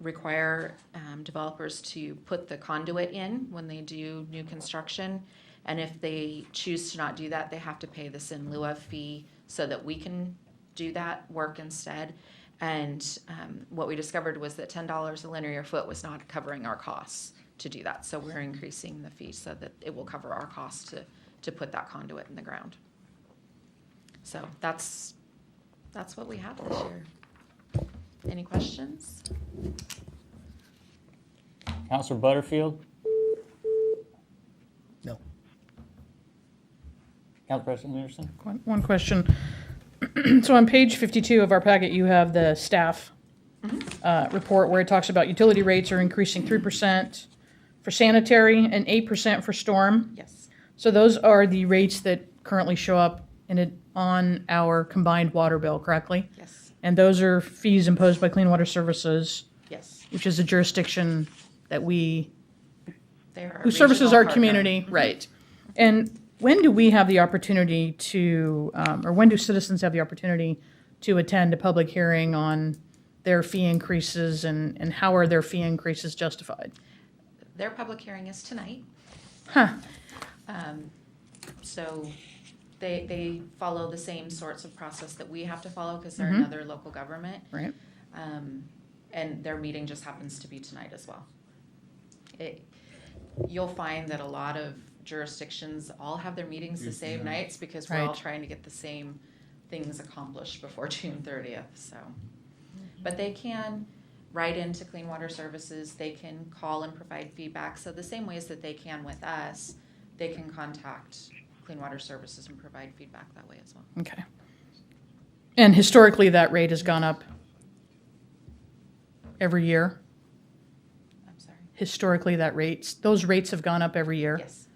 require developers to put the conduit in when they do new construction. And if they choose to not do that, they have to pay this in lieu of fee so that we can do that work instead. And what we discovered was that $10 a linear foot was not covering our costs to do that. So we're increasing the fee so that it will cover our costs to put that conduit in the ground. So that's what we have this year. Any questions? Counselor Butterfield? No. Council President Anderson? One question. So on page 52 of our packet, you have the staff report where it talks about utility rates are increasing 3% for sanitary and 8% for storm. Yes. So those are the rates that currently show up on our combined water bill, correctly? Yes. And those are fees imposed by Clean Water Services, Yes. which is a jurisdiction that They are a who services regional our partner. community, right? And when do we have the opportunity to, or when do citizens have the opportunity to attend a public hearing on their fee increases and how are their fee increases justified? Their public hearing is tonight. Huh. So they follow the same sorts of process that we have to follow because they're another local government. Right. And their meeting just happens to be tonight as well. You'll find that a lot of jurisdictions all have their meetings the same nights because we're all Right. trying to get the same things accomplished before June 30th, so. But they can write into Clean Water Services, they can call and provide feedback, so the same ways that they can with us, they can contact Clean Water Services and provide feedback that way as well. Okay. And historically, that rate has gone up every year? I'm sorry. Historically, those rates have gone up every year? Yes.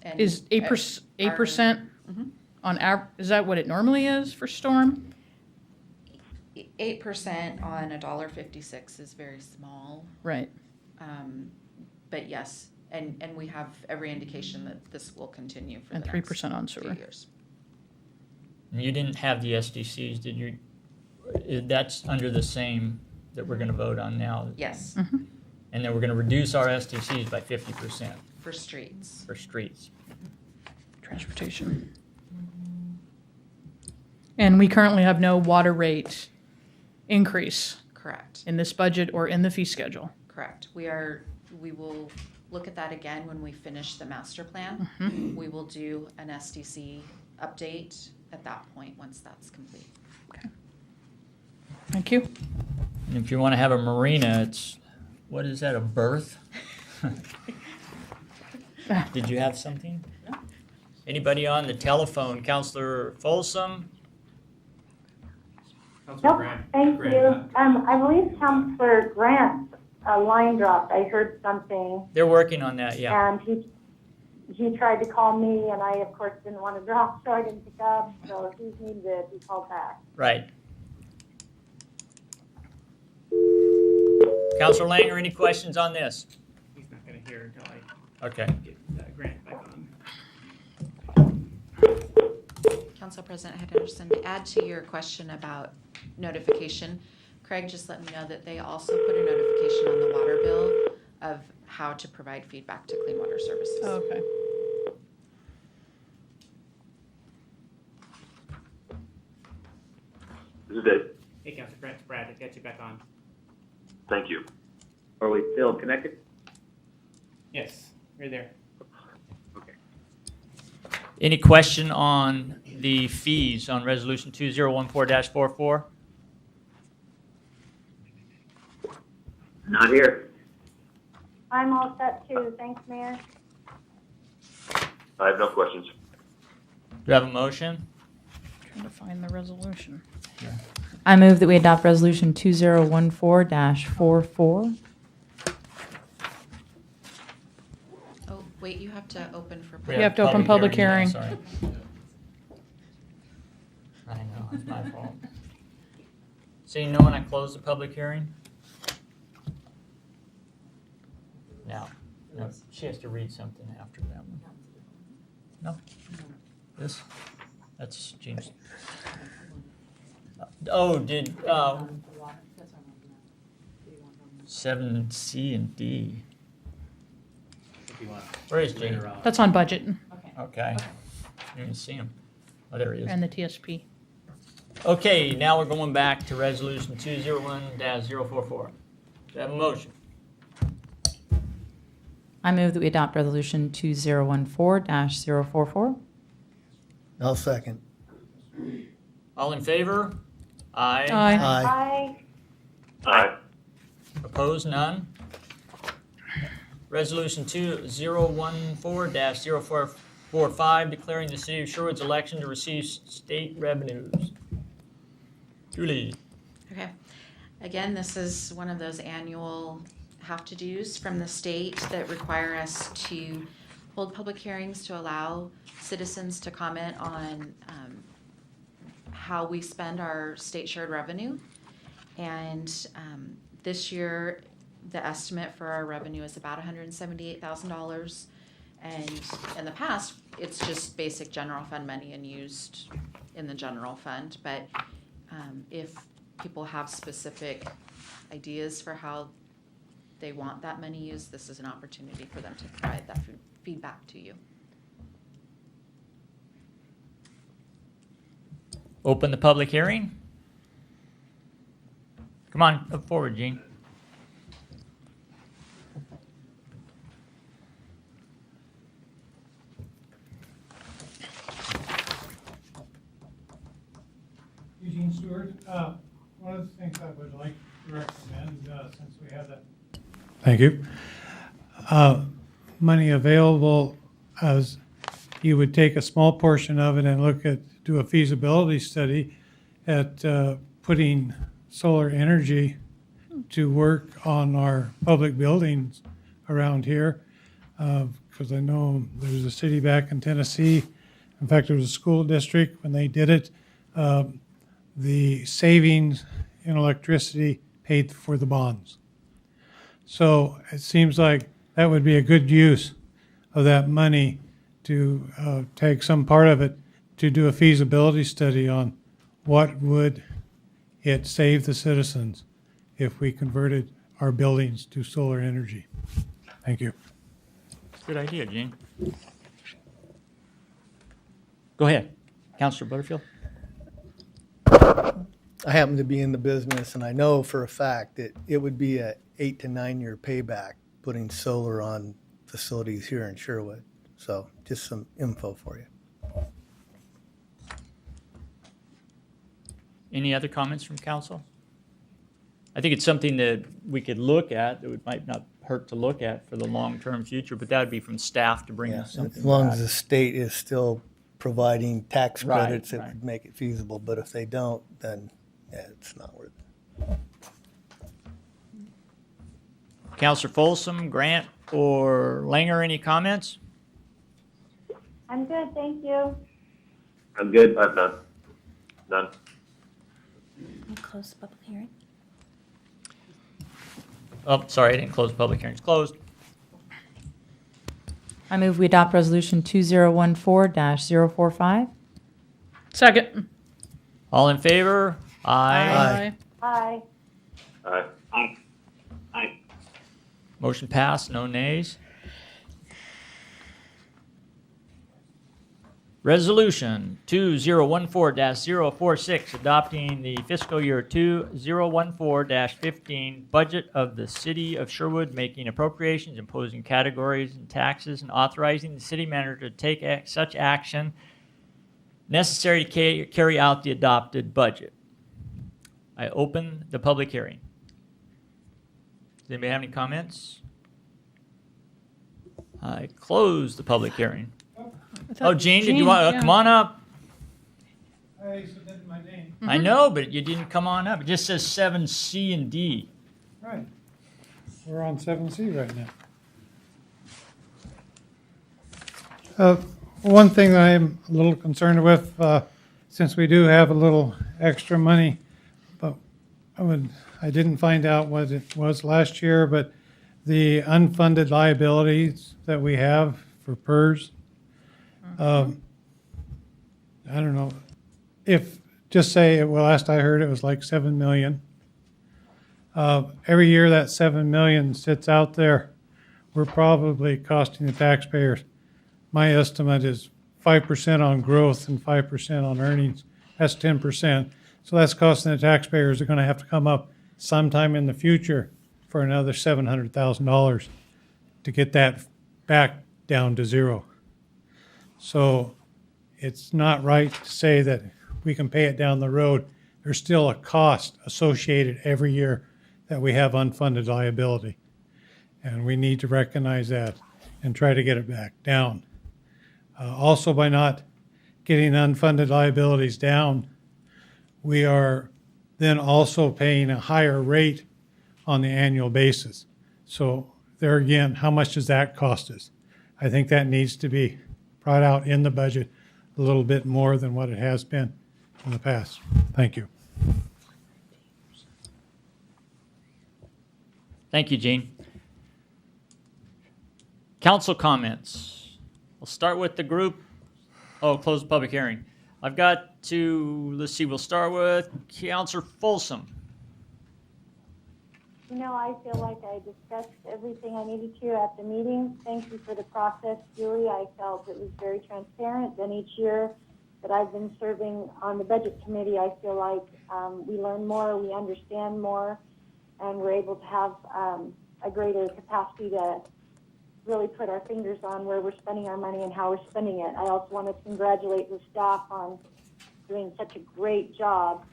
And Is 8% on average, is that what it normally is for storm? 8% on $1.56 is very small. Right. But yes, and we have every indication that this will continue for And the 3% on next few sewer. years. And you didn't have the SDCs, did you? That's under the same that we're going to vote on now. Yes, And then we're going to reduce our SDCs by 50% for streets. for streets. Transportation. And we currently have no water rate increase Correct, in this budget or in the fee schedule. correct. We will look at that again when we finish the master plan. We will do an SDC update at that point, once that's complete. Thank you. And if you want to have a marina, it's, what is that, a berth? Did you have something? Anybody on the telephone? Counselor Folsom? Nope, thank you. I believe Counselor Grant's line dropped. I heard something, They're working on that, yeah. and he tried to call me, and I, of course, didn't want to drop, so I didn't pick up. So if he's needed it, he called back. Right. Counselor Langer, any questions on this? He's not gonna hear until I Okay. get Grant back on. Council President Henderson, to add to your question about notification, Craig just let me know that they also put a notification on the water bill of how to provide feedback to Clean Water Services. Okay. This is Dave. Hey, Councilor Grant, it's Brad, I got you back on. Thank you. Are we still connected? Yes, you're there. Okay. Any question on the fees on Resolution 2014-44? Not here. I'm all set too. Thanks, Mayor. I have no questions. Do you have a motion? Trying to find the resolution. I move that we adopt Resolution 2014-44. Oh, wait, you have to open for. You have to open public hearing. Sorry. I know, it's my fault. Seeing no one, I close the public hearing. Now, no, she has to read something after that one. No? This? That's James. Oh, did, 7C and D. Where is Jane? That's on budget Okay. I didn't see him. Oh, there he is. and the TSP. Okay, now we're going back to Resolution 201-044. Do I have a motion? I move that we adopt Resolution 2014-044. I'll second. All in favor? Aye. Aye. Aye. Aye. Opposed? None. Resolution 2014-0445, declaring the City of Sherwood's election to receive state revenues. Julie. Okay. Again, this is one of those annual have-to-dos from the state that require us to hold public hearings to allow citizens to comment on how we spend our state shared revenue. And this year, the estimate for our revenue is about $178,000. And in the past, it's just basic general fund money and used in the general fund. But if people have specific ideas for how they want that money used, this is an opportunity for them to provide that feedback to you. Open the public hearing. Come on, up forward, Gene. Eugene Stewart. One of the things I would like to recommend, since we have that. Thank you. Money available as you would take a small portion of it and do a feasibility study at putting solar energy to work on our public buildings around here. Because I know there's a city back in Tennessee. In fact, there was a school district when they did it. The savings in electricity paid for the bonds. So it seems like that would be a good use of that money to take some part of it to do a feasibility study on what would it save the citizens if we converted our buildings to solar energy. Thank you. Good idea, Gene. Go ahead, Councilor Butterfield. I happen to be in the business, and I know for a fact that it would be a 8 to 9 year payback putting solar on facilities here in Sherwood. So just some info for you. Any other comments from council? I think it's something that we could look at, that might not hurt to look at for the long-term future, but that would be from staff to bring us something As long back. as the state is still providing tax Right, credits, it right. would make it feasible. But if they don't, then yeah, it's not worth it. Councilor Folsom, Grant, or Langer, any comments? I'm good, thank you. I'm good. I have none. None. We'll close the public hearing. Oh, sorry, I didn't close the public hearing. It's closed. I move we adopt Resolution 2014-045. Second. All in favor? Aye. Aye. Aye. Aye. Aye. Motion passed, no nays. Resolution 2014-046, adopting the fiscal year 2014-15 budget of the City of Sherwood, making appropriations, imposing categories and taxes, and authorizing the city manager to take such action necessary to carry out the adopted budget. I open the public hearing. Does anybody have any comments? I close the public hearing. Oh, Gene, did you want to come on up? I submitted my name. I know, but you didn't come on up. It just says 7C and D. Right. We're on 7C right now. One thing that I'm a little concerned with, since we do have a little extra money, but I didn't find out what it was last year, but the unfunded liabilities that we have for PERS. I don't know if just say, well, last I heard it was like 7 million. Every year that 7 million sits out there, we're probably costing the taxpayers. My estimate is 5% on growth and 5% on earnings. That's 10%. So that's costing the taxpayers. They're going to have to come up sometime in the future for another $700,000 to get that back down to zero. So it's not right to say that we can pay it down the road. There's still a cost associated every year that we have unfunded liability. And we need to recognize that and try to get it back down. Also, by not getting unfunded liabilities down, we are then also paying a higher rate on the annual basis. So there again, how much does that cost us? I think that needs to be brought out in the budget a little bit more than what it has been in the past. Thank you. Thank you, Gene. Council comments. We'll start with the group. Oh, close the public hearing. I've got to, let's see, we'll start with Councilor Folsom. You know, I feel like I discussed everything I needed to at the meeting. Thank you for the process, Julie. I felt it was very transparent. And each year that I've been serving on the budget committee, I feel like we learn more, we understand more, and we're able to have a greater capacity to really put our fingers on where we're spending our money and how we're spending it. I also want to congratulate the staff on doing such a great job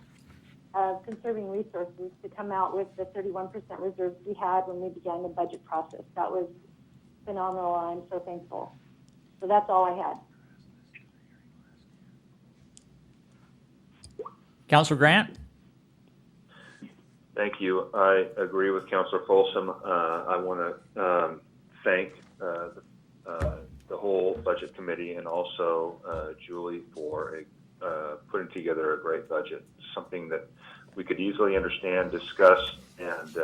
of conserving resources to come out with the 31% reserves we had when we began the budget process. That was phenomenal, and I'm so thankful. So that's all I had. Councilor Grant? Thank you. I agree with Councilor Folsom. I want to thank the whole budget committee and also Julie for putting together a great budget, something that we could easily understand, discuss, and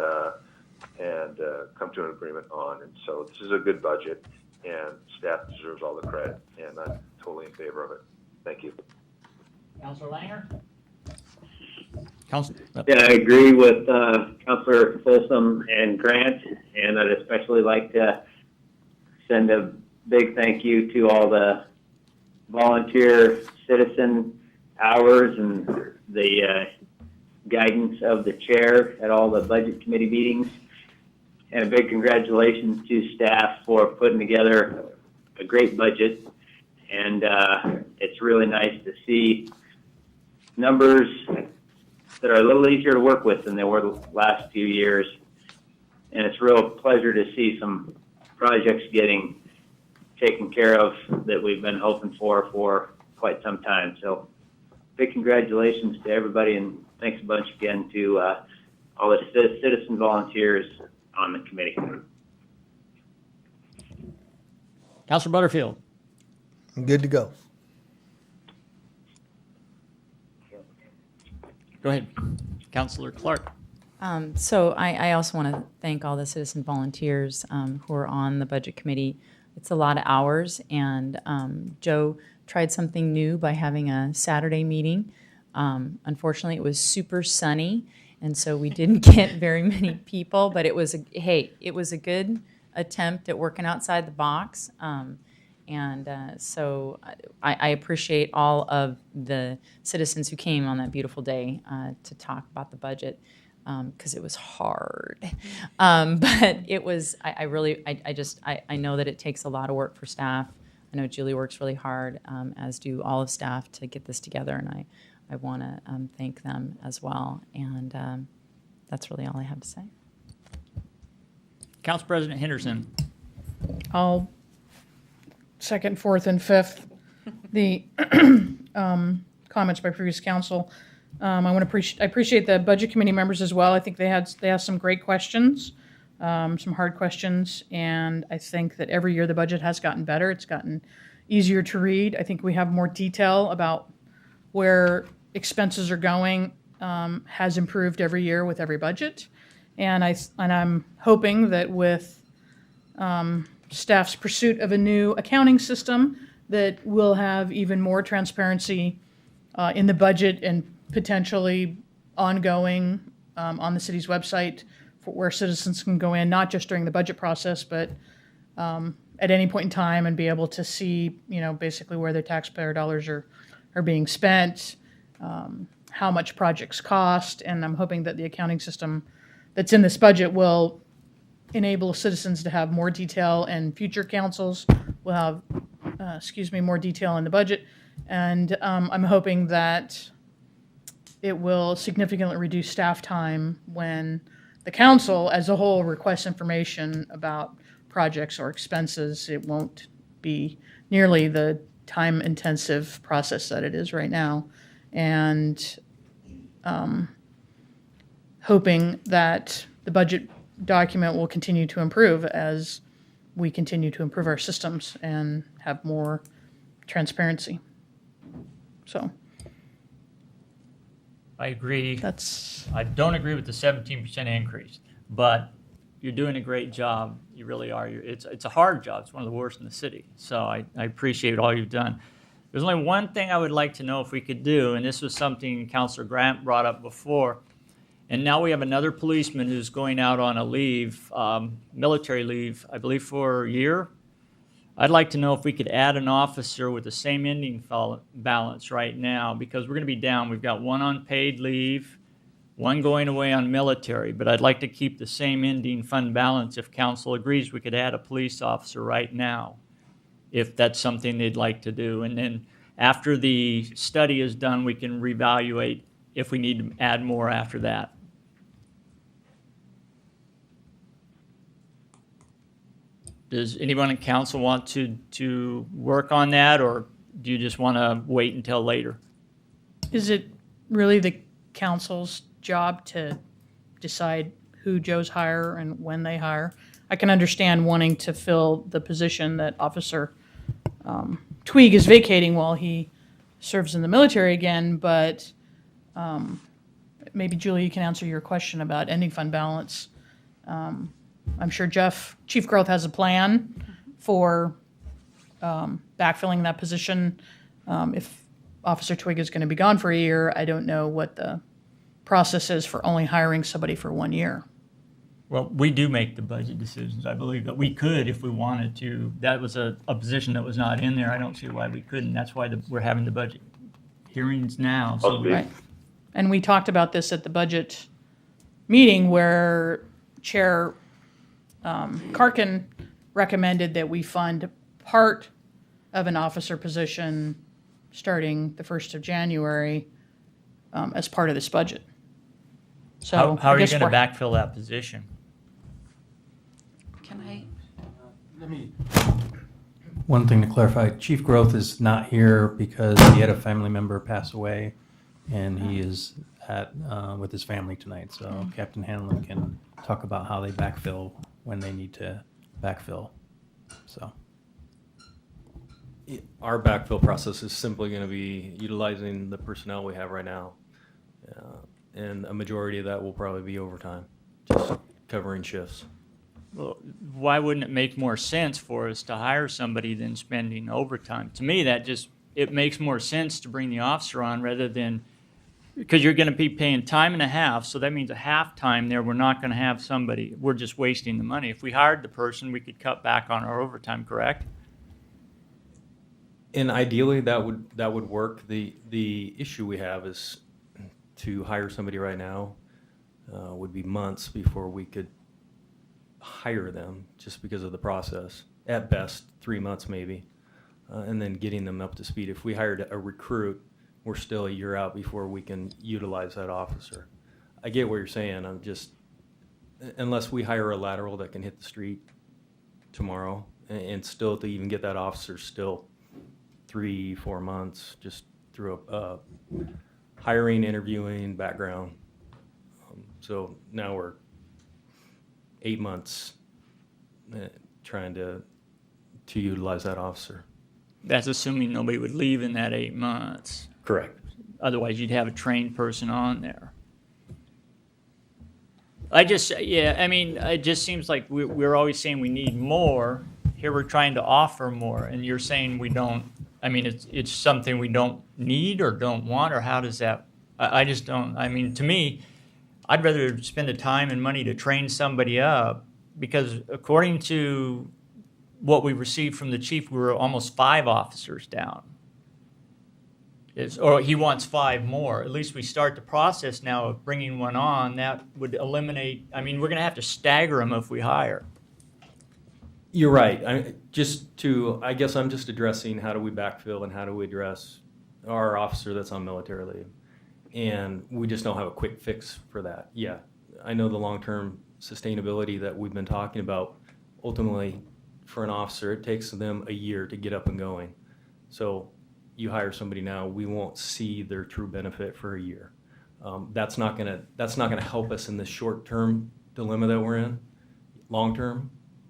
come to an agreement on. And so this is a good budget, and staff deserves all the credit, and I'm totally in favor of it. Thank you. Councilor Langer? Yeah, I agree with Councilor Folsom and Grant, and I'd especially like to send a big thank you to all the volunteer citizen hours and the guidance of the chair at all the budget committee meetings. And a big congratulations to staff for putting together a great budget. And it's really nice to see numbers that are a little easier to work with than they were the last few years. And it's a real pleasure to see some projects getting taken care of that we've been hoping for quite some time. So big congratulations to everybody, and thanks a bunch again to all the citizen volunteers on the committee. Councilor Butterfield? I'm good to go. Go ahead. Councilor Clark? So I also want to thank all the citizen volunteers who are on the budget committee. It's a lot of hours, and Joe tried something new by having a Saturday meeting. Unfortunately, it was super sunny, and so we didn't get very many people, but it was a good attempt at working outside the box. And so I appreciate all of the citizens who came on that beautiful day to talk about the budget, because it was hard. But it was, I know that it takes a lot of work for staff. I know Julie works really hard, as do all of staff, to get this together, and I want to thank them as well. And that's really all I have to say. Council President Henderson. I'll second, fourth, and fifth the comments by previous council. I appreciate the budget committee members as well. I think they asked some great questions, some hard questions, and I think that every year the budget has gotten better. It's gotten easier to read. I think we have more detail about where expenses are going, has improved every year with every budget, and I'm hoping that with staff's pursuit of a new accounting system, that we'll have even more transparency in the budget and potentially ongoing on the city's website, for where citizens can go in, not just during the budget process, but at any point in time, and be able to see, basically where their taxpayer dollars are being spent, how much projects cost. And I'm hoping that the accounting system that's in this budget will enable citizens to have more detail, and future councils will have, more detail in the budget. And I'm hoping that it will significantly reduce staff time when the council as a whole requests information about projects or expenses. It won't be nearly the time-intensive process that it is right now. And hoping that the budget document will continue to improve as we continue to improve our systems and have more transparency. So I agree. That's, I don't agree with the 17% increase, but you're doing a great job. You really are. It's a hard job. It's one of the worst in the city. So I appreciate all you've done. There's only one thing I would like to know if we could do, and this was something Councilor Grant brought up before. And now we have another policeman who's going out on a leave, military leave, I believe for a year. I'd like to know if we could add an officer with the same ending balance right now, because we're going to be down. We've got one on paid leave, one going away on military, but I'd like to keep the same ending fund balance. If council agrees, we could add a police officer right now, if that's something they'd like to do. And then after the study is done, we can reevaluate if we need to add more after that. Does anyone in council want to work on that, or do you just want to wait until later? is it really the council's job to decide who Joe's hire and when they hire? I can understand wanting to fill the position that Officer Tweeg is vacating while he serves in the military again, but maybe Julie, you can answer your question about ending fund balance. I'm sure Chief Growth has a plan for backfilling that position. If Officer Twig is going to be gone for a year, I don't know what the process is for only hiring somebody for 1 year. Well, we do make the budget decisions. I believe that we could if we wanted to. That was a position that was not in there. I don't see why we couldn't. That's why we're having the budget hearings now. So Right. And we talked about this at the budget meeting where Chair Karkin recommended that we fund part of an officer position starting the 1st of January as part of this budget. So how are you I guess going to backfill that position? Can I? One thing to clarify, Chief Growth is not here because he had a family member pass away, and he is with his family tonight. So Captain Hanlon can talk about how they backfill when they need to backfill. So our backfill process is simply going to be utilizing the personnel we have right now, and a majority of that will probably be overtime, just covering shifts. Well, why wouldn't it make more sense for us to hire somebody than spending overtime? To me, it makes more sense to bring the officer on rather than, because you're going to be paying time and a half, so that means a half time there, we're not going to have somebody. We're just wasting the money. If we hired the person, we could cut back on our overtime, correct? And ideally, that would work. The issue we have is to hire somebody right now would be months before we could hire them, just because of the process. At best, 3 months maybe, and then getting them up to speed. If we hired a recruit, we're still a year out before we can utilize that officer. I get what you're saying. I'm just, unless we hire a lateral that can hit the street tomorrow, and still to even get that officer, still 3-4 months just through a hiring, interviewing, background. So now we're 8 months trying to utilize that officer. That's assuming nobody would leave in that 8 months. Correct. Otherwise, you'd have a trained person on there. I mean, it just seems like we're always saying we need more. Here we're trying to offer more, and you're saying we don't. I mean, it's something we don't need or don't want, or how does that? I just don't. I mean, to me, I'd rather spend the time and money to train somebody up, because according to what we received from the chief, we were almost 5 officers down. Or he wants 5 more. At least we start the process now of bringing one on. That would eliminate, I mean, we're going to have to stagger them if we hire. You're right. I guess I'm just addressing how do we backfill and how do we address our officer that's on military leave. And we just don't have a quick fix for that. Yeah, I know the long-term sustainability that we've been talking about. Ultimately, for an officer, it takes them a year to get up and going. So you hire somebody now, we won't see their true benefit for a year. That's not gonna help us in the short-term dilemma that we're in. Long-term,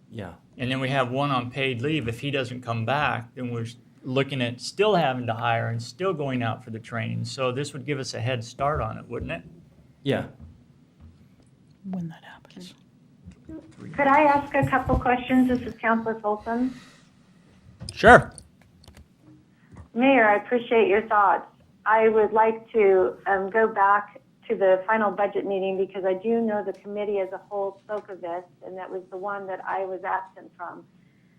yeah. And then we have one on paid leave. If he doesn't come back, then we're looking at still having to hire and still going out for the training. So this would give us a head start on it, wouldn't it? Yeah. When that happens. Could I ask a couple questions? This is Councilor Folsom. Sure. Mayor, I appreciate your thoughts. I would like to go back to the final budget meeting, because I do know the committee as a whole spoke of this, and that was the one that I was absent from.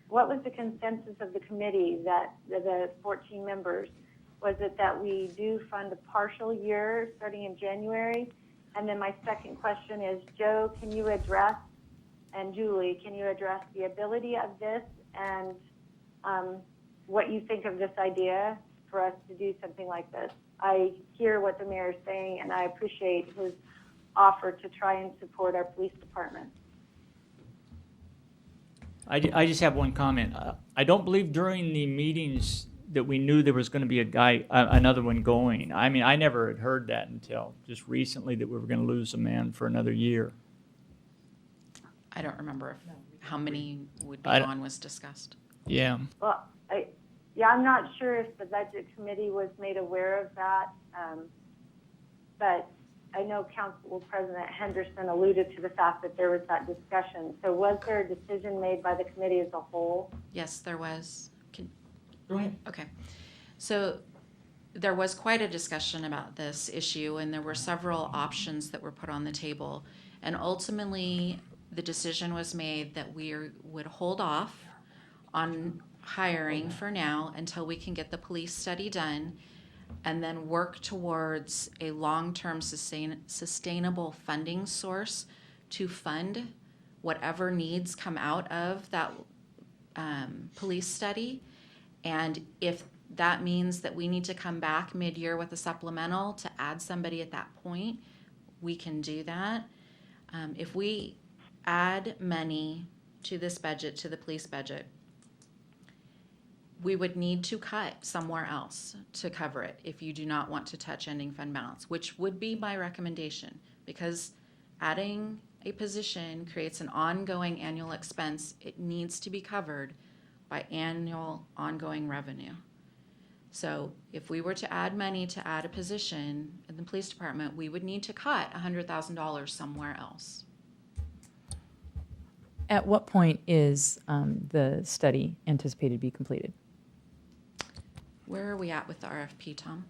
What was the consensus of the committee, that the 14 members? Was it that we do fund a partial year starting in January? And then my second question is, Joe, can you address, and Julie, can you address the ability of this and what you think of this idea for us to do something like this? I hear what the mayor is saying, and I appreciate his offer to try and support our police department. I just have one comment. I don't believe during the meetings that we knew there was going to be another one going. I mean, I never had heard that until just recently, that we were going to lose a man for another year. I don't remember how many would be on was discussed. Yeah. Well, I'm not sure if the budget committee was made aware of that, but I know Council President Henderson alluded to the fact that there was that discussion. So was there a decision made by the committee as a whole? Yes, there was. Go ahead. Okay. So there was quite a discussion about this issue, and there were several options that were put on the table. And ultimately, the decision was made that we would hold off on hiring for now until we can get the police study done, and then work towards a long-term sustainable funding source to fund whatever needs come out of that police study. And if that means that we need to come back mid-year with a supplemental to add somebody at that point, we can do that. If we add money to this budget, to the police budget, we would need to cut somewhere else to cover it if you do not want to touch ending fund balance, which would be my recommendation, because adding a position creates an ongoing annual expense. It needs to be covered by annual ongoing revenue. So if we were to add money to add a position in the police department, we would need to cut $100,000 somewhere else. At what point is the study anticipated to be completed? Where are we at with the RFP, Tom?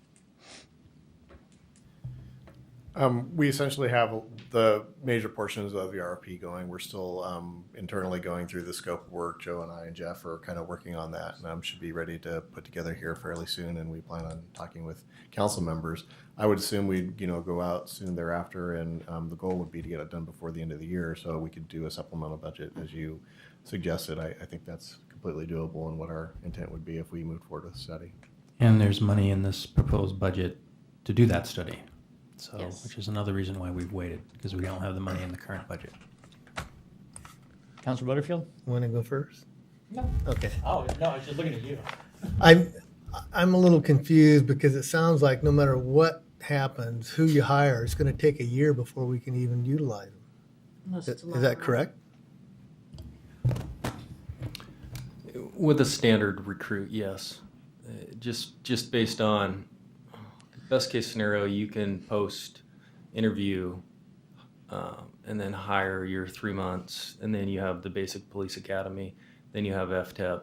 We essentially have the major portions of the RFP going. We're still internally going through the scope of work. Joe and I and Jeff are kind of working on that, and should be ready to put together here fairly soon. And we plan on talking with council members. I would assume we'd go out soon thereafter, and the goal would be to get it done before the end of the year, so we could do a supplemental budget as you suggested. I think that's completely doable, and what our intent would be if we moved forward with the study. And there's money in this proposed budget to do that study. So, Yes. which is another reason why we've waited, because we don't have the money in the current budget. Councilor Butterfield? Want to go first? No. Okay. Oh, no, I was just looking at you. I'm a little confused because it sounds like no matter what happens, who you hire, it's going to take a year before we can even utilize them. Unless it's Is that correct? With a standard recruit, yes. Just based on best case scenario, you can post, interview, and then hire your 3 months, and then you have the basic police academy, then you have FTEP.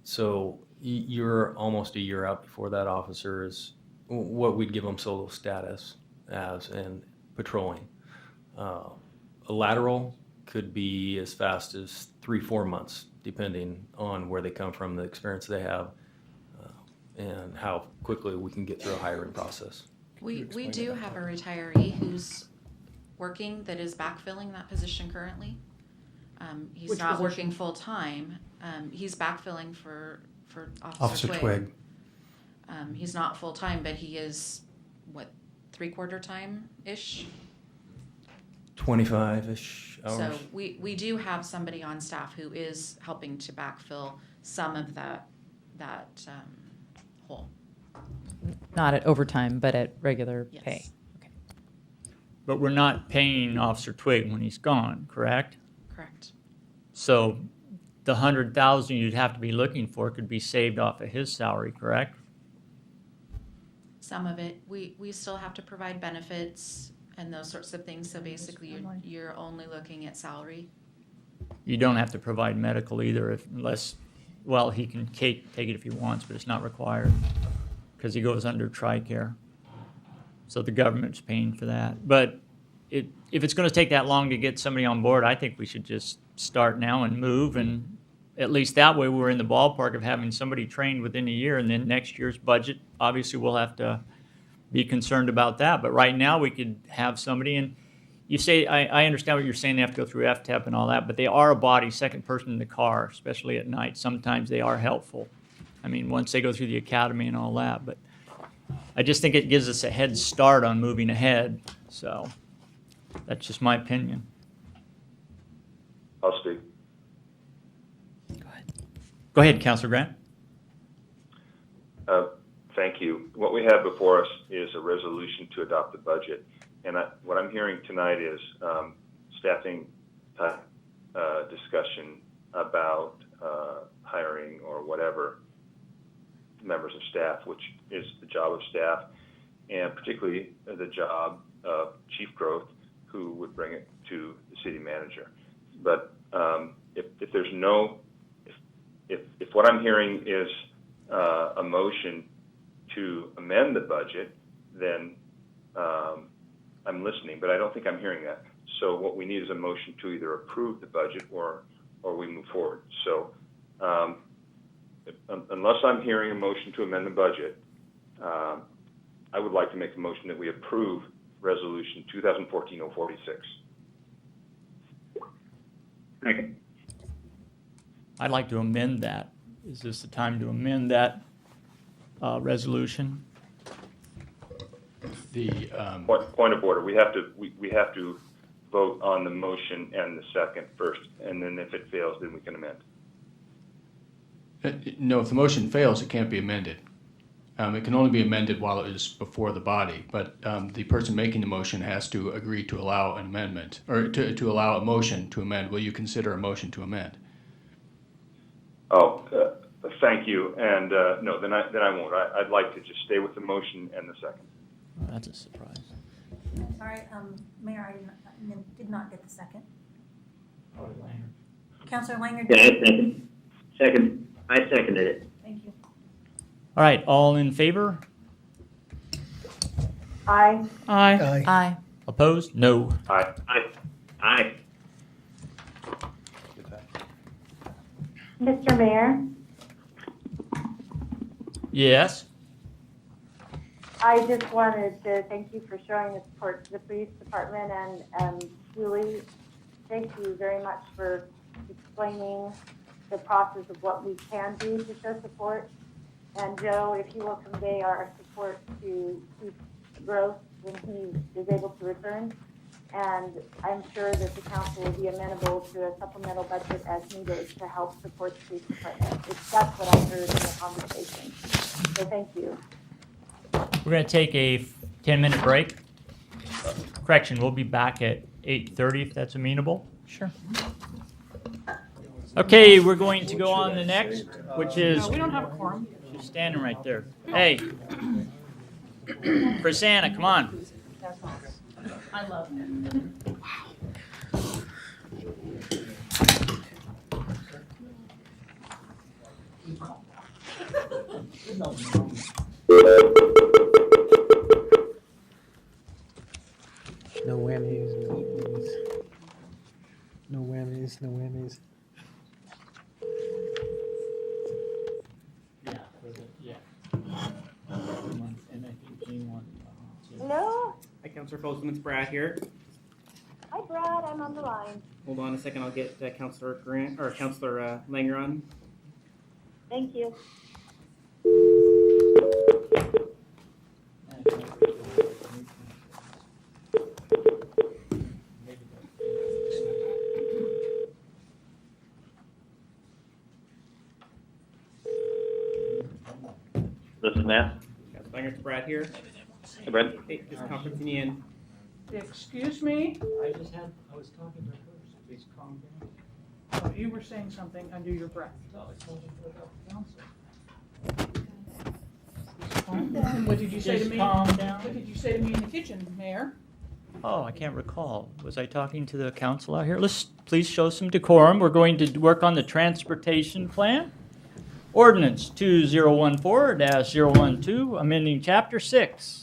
So you're almost a year out before that officer is what we'd give them solo status as and patrolling. A lateral could be as fast as 3-4 months, depending on where they come from, the experience they have, and how quickly we can get through a hiring process. We do have a retiree who's working that is backfilling that position currently. He's Which not position? working full-time. He's backfilling for Officer Twig. He's not full-time, but he is, what, 3/4 time-ish? 25-ish hours. So we do have somebody on staff who is helping to backfill some of that hole. Not at overtime, but at regular Yes. pay. But we're not paying Officer Twig when he's gone, correct? Correct. So the 100,000 you'd have to be looking for could be saved off of his salary, correct? Some of it, we still have to provide benefits and those sorts of things, so basically you're only looking at salary. You don't have to provide medical either unless, well, he can take it if he wants, but it's not required because he goes under TRICARE. So the government's paying for that. But if it's going to take that long to get somebody on board, I think we should just start now and move, and at least that way we're in the ballpark of having somebody trained within a year, and then next year's budget, obviously we'll have to be concerned about that. But right now we could have somebody, and you say, I understand what you're saying, they have to go through FTEP and all that, but they are a body, second person in the car, especially at night. Sometimes they are helpful. I mean, once they go through the academy and all that, but I just think it gives us a head start on moving ahead. So that's just my opinion. I'll speak. Go ahead, Councilor Grant. Thank you. What we have before us is a resolution to adopt the budget. And what I'm hearing tonight is staffing discussion about hiring or whatever members of staff, which is the job of staff, and particularly the job of Chief Growth, who would bring it to the city manager. But if there's no, if what I'm hearing is a motion to amend the budget, then I'm listening, but I don't think I'm hearing that. So what we need is a motion to either approve the budget or we move forward. So unless I'm hearing a motion to amend the budget, I would like to make a motion that we approve Resolution 2014-046. Okay. I'd like to amend that. Is this the time to amend that resolution? The Point of order. We have to vote on the motion and the second first, and then if it fails, then we can amend. No, if the motion fails, it can't be amended. It can only be amended while it is before the body, but the person making the motion has to agree to allow an amendment, or to allow a motion to amend. Will you consider a motion to amend? Oh, thank you. And no, then I won't. I'd like to just stay with the motion and the second. Oh, that's a surprise. I'm sorry, Mayor, I did not get the second. Councilor Langer. Yeah, second. I seconded it. Thank you. All right, all in favor? Aye. Aye. Aye. Opposed? No. Aye. Aye. Mr. Mayor, Yes. I just wanted to thank you for showing the support to the police department, and Julie, thank you very much for explaining the process of what we can do to show support. And Joe, if you will convey our support to Chief Gross when he is able to return. And I'm sure that the council will be amenable to a supplemental budget as needed to help support the police department. That's what I heard in the conversation. So thank you. We're going to take a 10-minute break. Correction, we'll be back at 8:30 if that's amenable. Sure. Okay, we're going to go on the next, which is, We don't have a quorum. she's standing right there. Hey, Prasanna, come on. I love it. No whammies, no whammies. No whammies, no whammies. Hello? Hi, Councilor Folsom, it's Brad here. Hi, Brad. I'm on the line. Hold on a second, I'll get Councilor Grant, or Councilor Langer on. Thank you. This is Matt. Councilor Langer, it's Brad here. Hey, Brad. Hey, just conferencing you in. Excuse me? I was talking to her, so please calm down. Oh, you were saying something under your breath. What did you say to Just me? calm down. What did you say to me in the kitchen, Mayor? Oh, I can't recall. Was I talking to the council out here? Let's please show some decorum. We're going to work on the transportation plan. Ordinance 2014-012, amending Chapter 6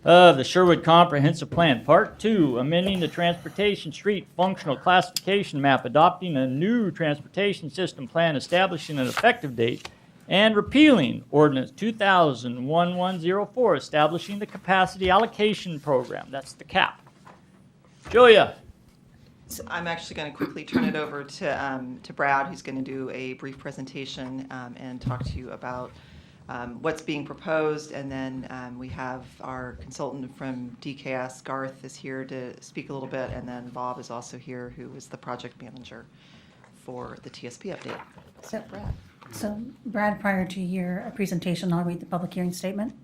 of the Sherwood Comprehensive Plan, Part 2, amending the Transportation Street Functional Classification Map, adopting a new transportation system plan, establishing an effective date, and repealing Ordinance 2000-1104, establishing the Capacity Allocation Program. That's the CAP. Julia. So I'm actually going to quickly turn it over to Brad, who's going to do a brief presentation and talk to you about what's being proposed. And then we have our consultant from DKS, Garth, is here to speak a little bit. And then Bob is also here, who is the project manager for the TSP update. So, Brad, prior to your presentation, I'll read the public hearing statement.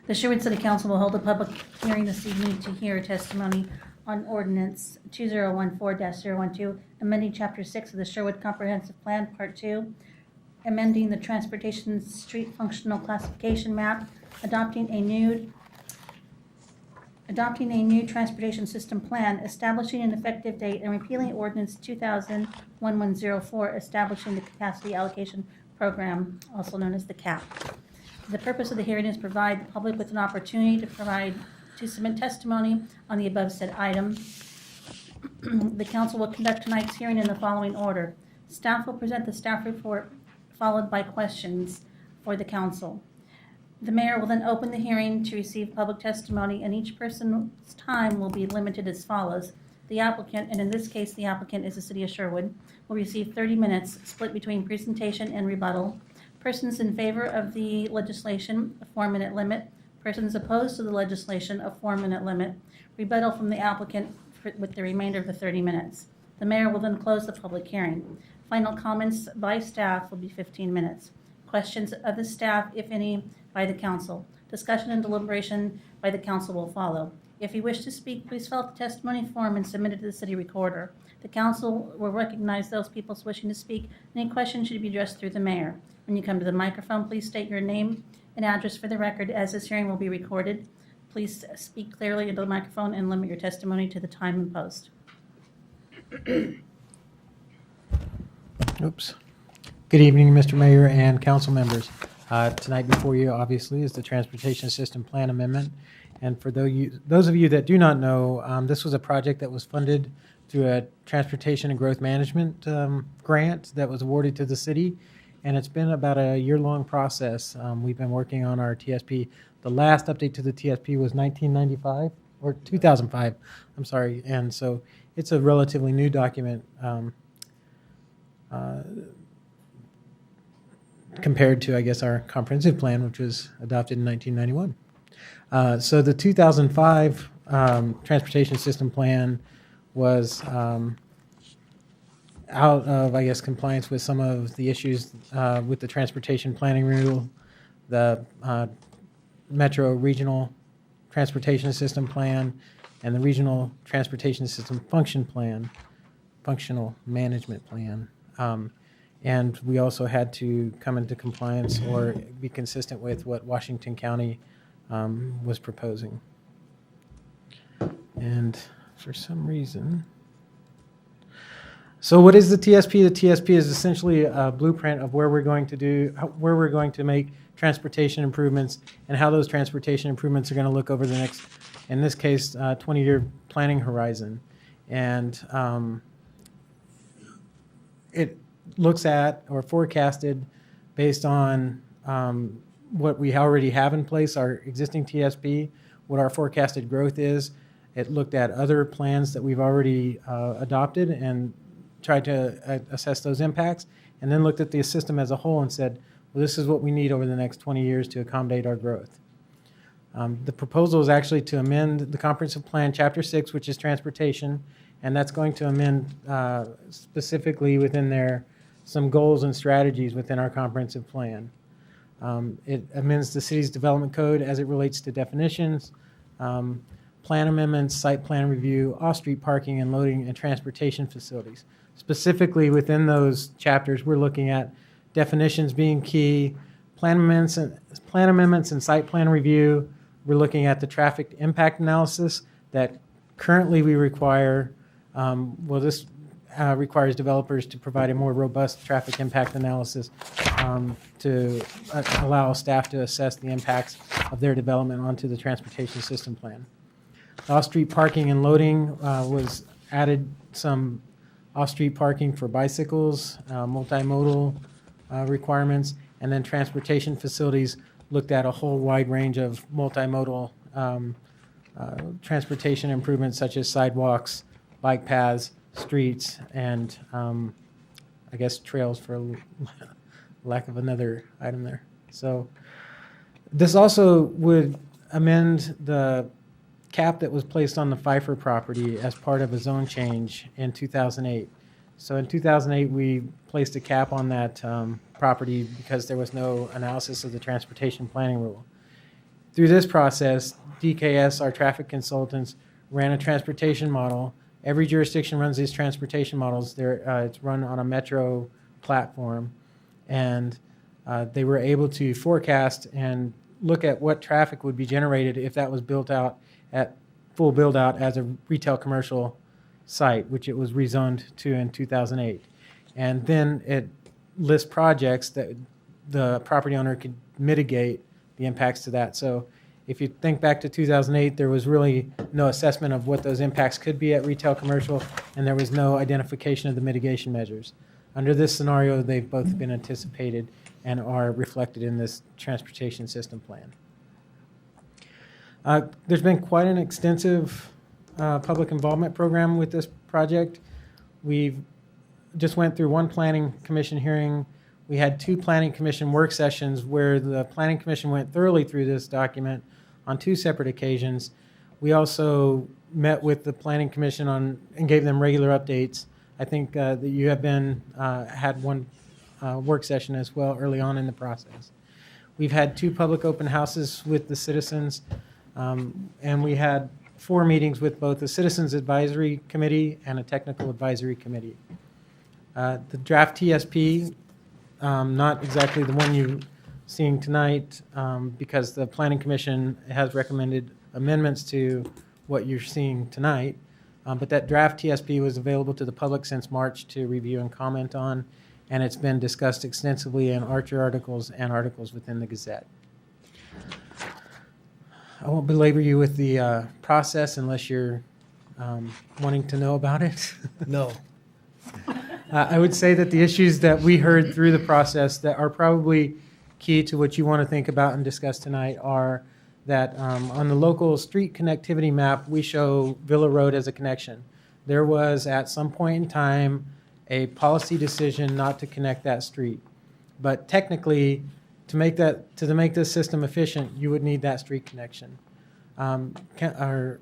The Sherwood City Council will hold a public hearing this evening to hear testimony on Ordinance 2014-012, amending Chapter 6 of the Sherwood Comprehensive Plan, Part 2, amending the Transportation Street Functional Classification Map, adopting a new transportation system plan, establishing an effective date, and repealing Ordinance 2000-1104, establishing the Capacity Allocation Program, also known as the CAP. The purpose of the hearing is to provide the public with an opportunity to submit testimony on the above said item. The council will conduct tonight's hearing in the following order. Staff will present the staff report, followed by questions for the council. The mayor will then open the hearing to receive public testimony, and each person's time will be limited as follows. The applicant, and in this case the applicant is the city of Sherwood, will receive 30 minutes split between presentation and rebuttal. Persons in favor of the legislation, a 4-minute limit. Persons opposed to the legislation, a 4-minute limit. Rebuttal from the applicant with the remainder of the 30 minutes. The mayor will then close the public hearing. Final comments by staff will be 15 minutes. Questions of the staff, if any, by the council. Discussion and deliberation by the council will follow. If you wish to speak, please fill out the testimony form and submit it to the city recorder. The council will recognize those people wishing to speak. Any questions should be addressed through the mayor. When you come to the microphone, please state your name and address for the record, as this hearing will be recorded. Please speak clearly into the microphone and limit your testimony to the time imposed. Oops. Good evening, Mr. Mayor and council members. Tonight before you, obviously, is the Transportation System Plan Amendment. And for those of you that do not know, this was a project that was funded through a Transportation and Growth Management grant that was awarded to the city. And it's been about a year-long process. We've been working on our TSP. The last update to the TSP was 1995, or 2005, I'm sorry. And so it's a relatively new document compared to, I guess, our comprehensive plan, which was adopted in 1991. So the 2005 Transportation System Plan was out of, I guess, compliance with some of the issues with the Transportation Planning Rule, the Metro Regional Transportation System Plan, and the Regional Transportation System Functional Management Plan. And we also had to come into compliance or be consistent with what Washington County was proposing. And for some reason, so what is the TSP? The TSP is essentially a blueprint of where we're going to make transportation improvements and how those transportation improvements are going to look over the next, in this case, 20-year planning horizon. And it looks at or forecasted based on what we already have in place, our existing TSP, what our forecasted growth is. It looked at other plans that we've already adopted and tried to assess those impacts, and then looked at the system as a whole and said, well, this is what we need over the next 20 years to accommodate our growth. The proposal is actually to amend the Comprehensive Plan, Chapter 6, which is transportation, and that's going to amend specifically within there some goals and strategies within our comprehensive plan. It amends the city's development code as it relates to definitions, plan amendments, site plan review, off-street parking and loading, and transportation facilities. Specifically within those chapters, we're looking at definitions being key, plan amendments and site plan review. We're looking at the traffic impact analysis that currently we require. This requires developers to provide a more robust traffic impact analysis to allow staff to assess the impacts of their development onto the transportation system plan. Off-street parking and loading was added some off-street parking for bicycles, multimodal requirements, and then transportation facilities looked at a whole wide range of multimodal transportation improvements such as sidewalks, bike paths, streets, and I guess trails for lack of another item there. So this also would amend the cap that was placed on the Pfeiffer property as part of a zone change in 2008. So in 2008, we placed a cap on that property because there was no analysis of the transportation planning rule. Through this process, DKS, our traffic consultants, ran a transportation model. Every jurisdiction runs these transportation models. It's run on a Metro platform, and they were able to forecast and look at what traffic would be generated if that was built out at full build out as a retail commercial site, which it was rezoned to in 2008. And then it lists projects that the property owner could mitigate the impacts to that. So if you think back to 2008, there was really no assessment of what those impacts could be at retail commercial, and there was no identification of the mitigation measures. Under this scenario, they've both been anticipated and are reflected in this transportation system plan. There's been quite an extensive public involvement program with this project. We've just went through one planning commission hearing. We had 2 planning commission work sessions where the planning commission went thoroughly through this document on 2 separate occasions. We also met with the planning commission and gave them regular updates. I think that you have had one work session as well early on in the process. We've had 2 public open houses with the citizens, and we had 4 meetings with both the Citizens Advisory Committee and a Technical Advisory Committee. The draft TSP, not exactly the one you're seeing tonight, because the Planning Commission has recommended amendments to what you're seeing tonight, but that draft TSP was available to the public since March to review and comment on, and it's been discussed extensively in Archer articles and articles within the Gazette. I won't belabor you with the process unless you're wanting to know about it. No. I would say that the issues that we heard through the process that are probably key to what you want to think about and discuss tonight are that on the local street connectivity map, we show Villa Road as a connection. There was at some point in time a policy decision not to connect that street. But technically, to make this system efficient, you would need that street connection. Our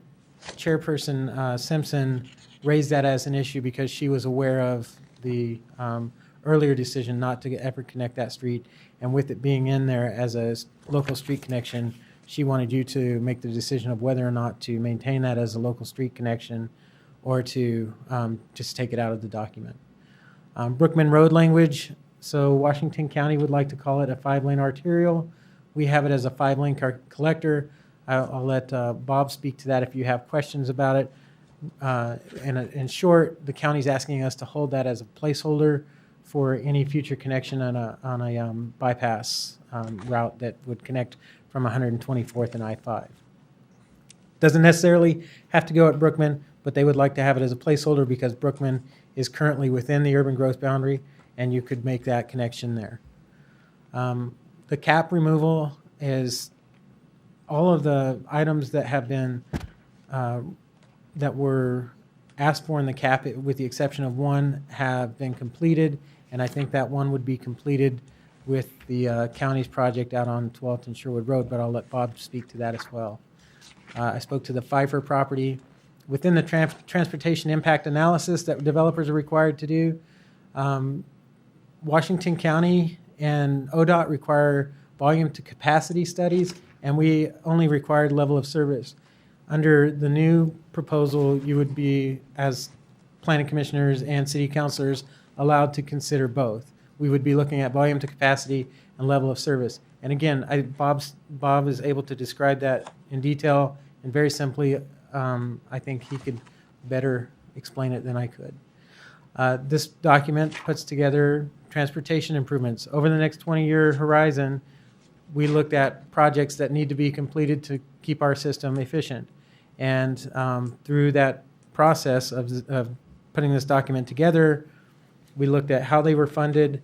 chairperson Simpson raised that as an issue because she was aware of the earlier decision not to ever connect that street, and with it being in there as a local street connection, she wanted you to make the decision of whether or not to maintain that as a local street connection or to just take it out of the document. Brookman Road language, so Washington County would like to call it a 5-lane arterial. We have it as a 5-lane collector. I'll let Bob speak to that if you have questions about it. In short, the county's asking us to hold that as a placeholder for any future connection on a bypass route that would connect from 124th and I-5. Doesn't necessarily have to go at Brookman, but they would like to have it as a placeholder because Brookman is currently within the urban growth boundary, and you could make that connection there. The cap removal is all of the items that have been that were asked for in the cap, with the exception of one, have been completed, and I think that one would be completed with the county's project out on 12th and Sherwood Road, but I'll let Bob speak to that as well. I spoke to the Pfeiffer property. Within the transportation impact analysis that developers are required to do, Washington County and ODOT require volume to capacity studies, and we only required level of service. Under the new proposal, you would be, as planning commissioners and city councilors, allowed to consider both. We would be looking at volume to capacity and level of service. And again, Bob is able to describe that in detail and very simply. I think he could better explain it than I could. This document puts together transportation improvements. Over the next 20-year horizon, we looked at projects that need to be completed to keep our system efficient. And through that process of putting this document together, we looked at how they were funded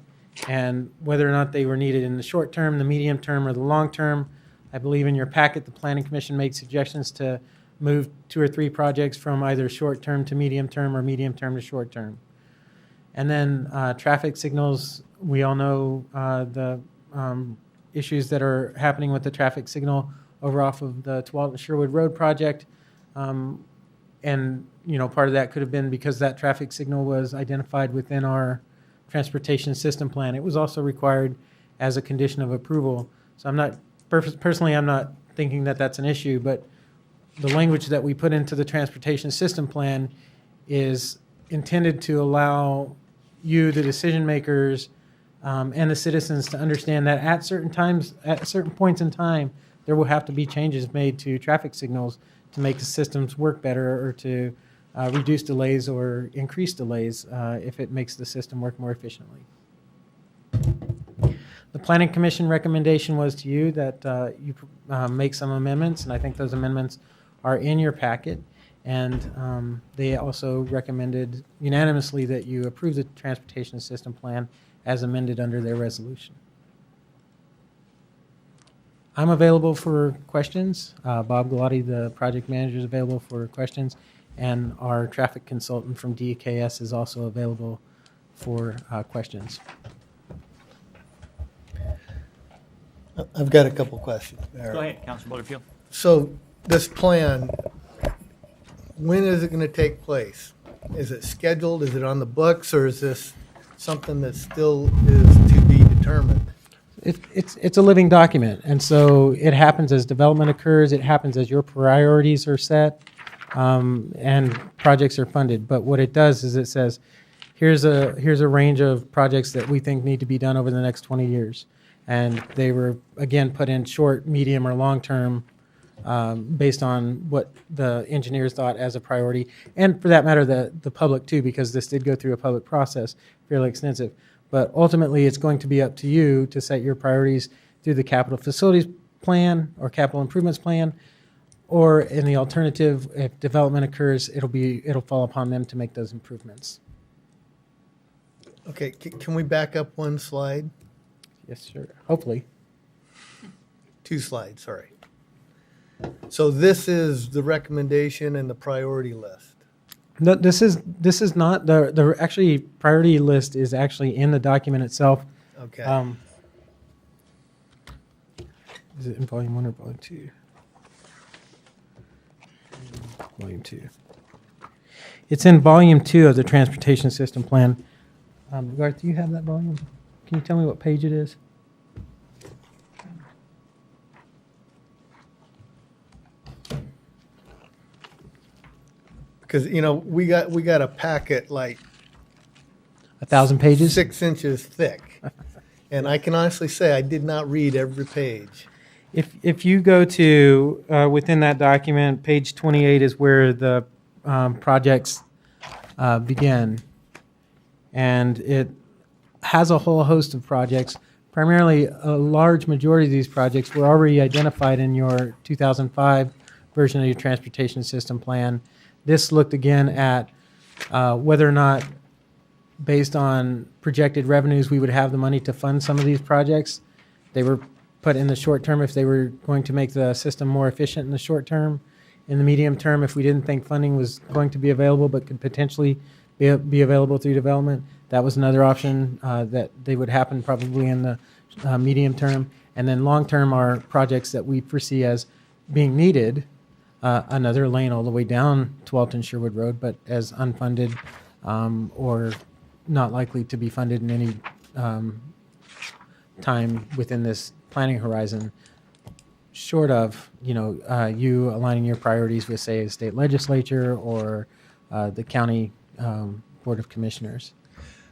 and whether or not they were needed in the short term, the medium term, or the long term. I believe in your packet, the Planning Commission made suggestions to move 2 or 3 projects from either short term to medium term or medium term to short term. And then traffic signals, we all know the issues that are happening with the traffic signal over off of the 12th and Sherwood Road project. And part of that could have been because that traffic signal was identified within our transportation system plan. It was also required as a condition of approval. So I'm not, personally, I'm not thinking that that's an issue, but the language that we put into the transportation system plan is intended to allow you, the decision makers, and the citizens to understand that at certain times, at certain points in time, there will have to be changes made to traffic signals to make the systems work better or to reduce delays or increase delays if it makes the system work more efficiently. The Planning Commission recommendation was to you that you make some amendments, and I think those amendments are in your packet, and they also recommended unanimously that you approve the transportation system plan as amended under their resolution. I'm available for questions. Bob Galati, the project manager, is available for questions, and our traffic consultant from DKS is also available for questions. I've got a couple questions. Go ahead, Councilor Butterfield. So this plan, when is it going to take place? Is it scheduled? Is it on the books? Or is this something that still is to be determined? It's a living document. And so it happens as development occurs. It happens as your priorities are set and projects are funded. But what it does is it says, here's a range of projects that we think need to be done over the next 20 years. And they were, again, put in short, medium, or long term based on what the engineers thought as a priority. And for that matter, the public too, because this did go through a public process, fairly extensive. But ultimately, it's going to be up to you to set your priorities through the capital facilities plan or capital improvements plan, or in the alternative, if development occurs, it'll fall upon them to make those improvements. Okay, can we back up one slide? Yes, sir. Hopefully. 2 slides, sorry. So this is the recommendation and the priority list. No, this is not the actually priority list is actually in the document itself. Okay. Is it in volume 1 or volume 2? Volume 2. It's in volume 2 of the transportation system plan. Garth, do you have that volume? Can you tell me what page it is? Because, you know, we got a packet like 1,000 pages? 6 inches thick. And I can honestly say I did not read every page. If you go to, within that document, page 28 is where the projects begin. And it has a whole host of projects. Primarily, a large majority of these projects were already identified in your 2005 version of your transportation system plan. This looked again at whether or not, based on projected revenues, we would have the money to fund some of these projects. They were put in the short term if they were going to make the system more efficient in the short term. In the medium term, if we didn't think funding was going to be available but could potentially be available through development, that was another option that they would happen probably in the medium term. And then long term are projects that we foresee as being needed, another lane all the way down 12th and Sherwood Road, but as unfunded or not likely to be funded in any time within this planning horizon, short of you aligning your priorities with, say, a state legislature or the county board of commissioners.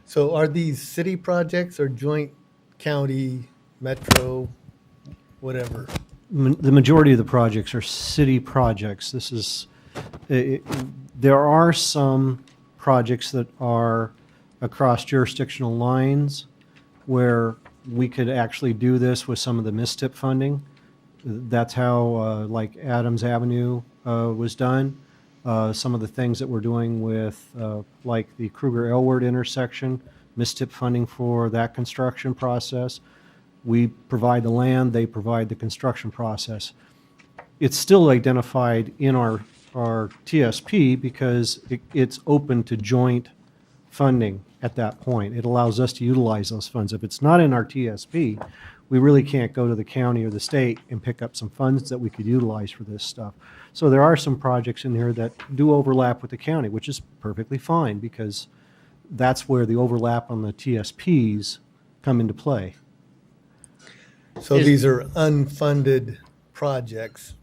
So are these city projects or joint county, metro, whatever? The majority of the projects are city projects. This is, there are some projects that are across jurisdictional lines where we could actually do this with some of the MISTIP funding. That's how, like Adams Avenue was done. Some of the things that we're doing with, like the Kruger-Elward intersection, MISTIP funding for that construction process. We provide the land, they provide the construction process. It's still identified in our TSP because it's open to joint funding at that point. It allows us to utilize those funds. If it's not in our TSP, we really can't go to the county or the state and pick up some funds that we could utilize for this stuff. So there are some projects in here that do overlap with the county, which is perfectly fine because that's where the overlap on the TSPs come into play. So these are unfunded projects.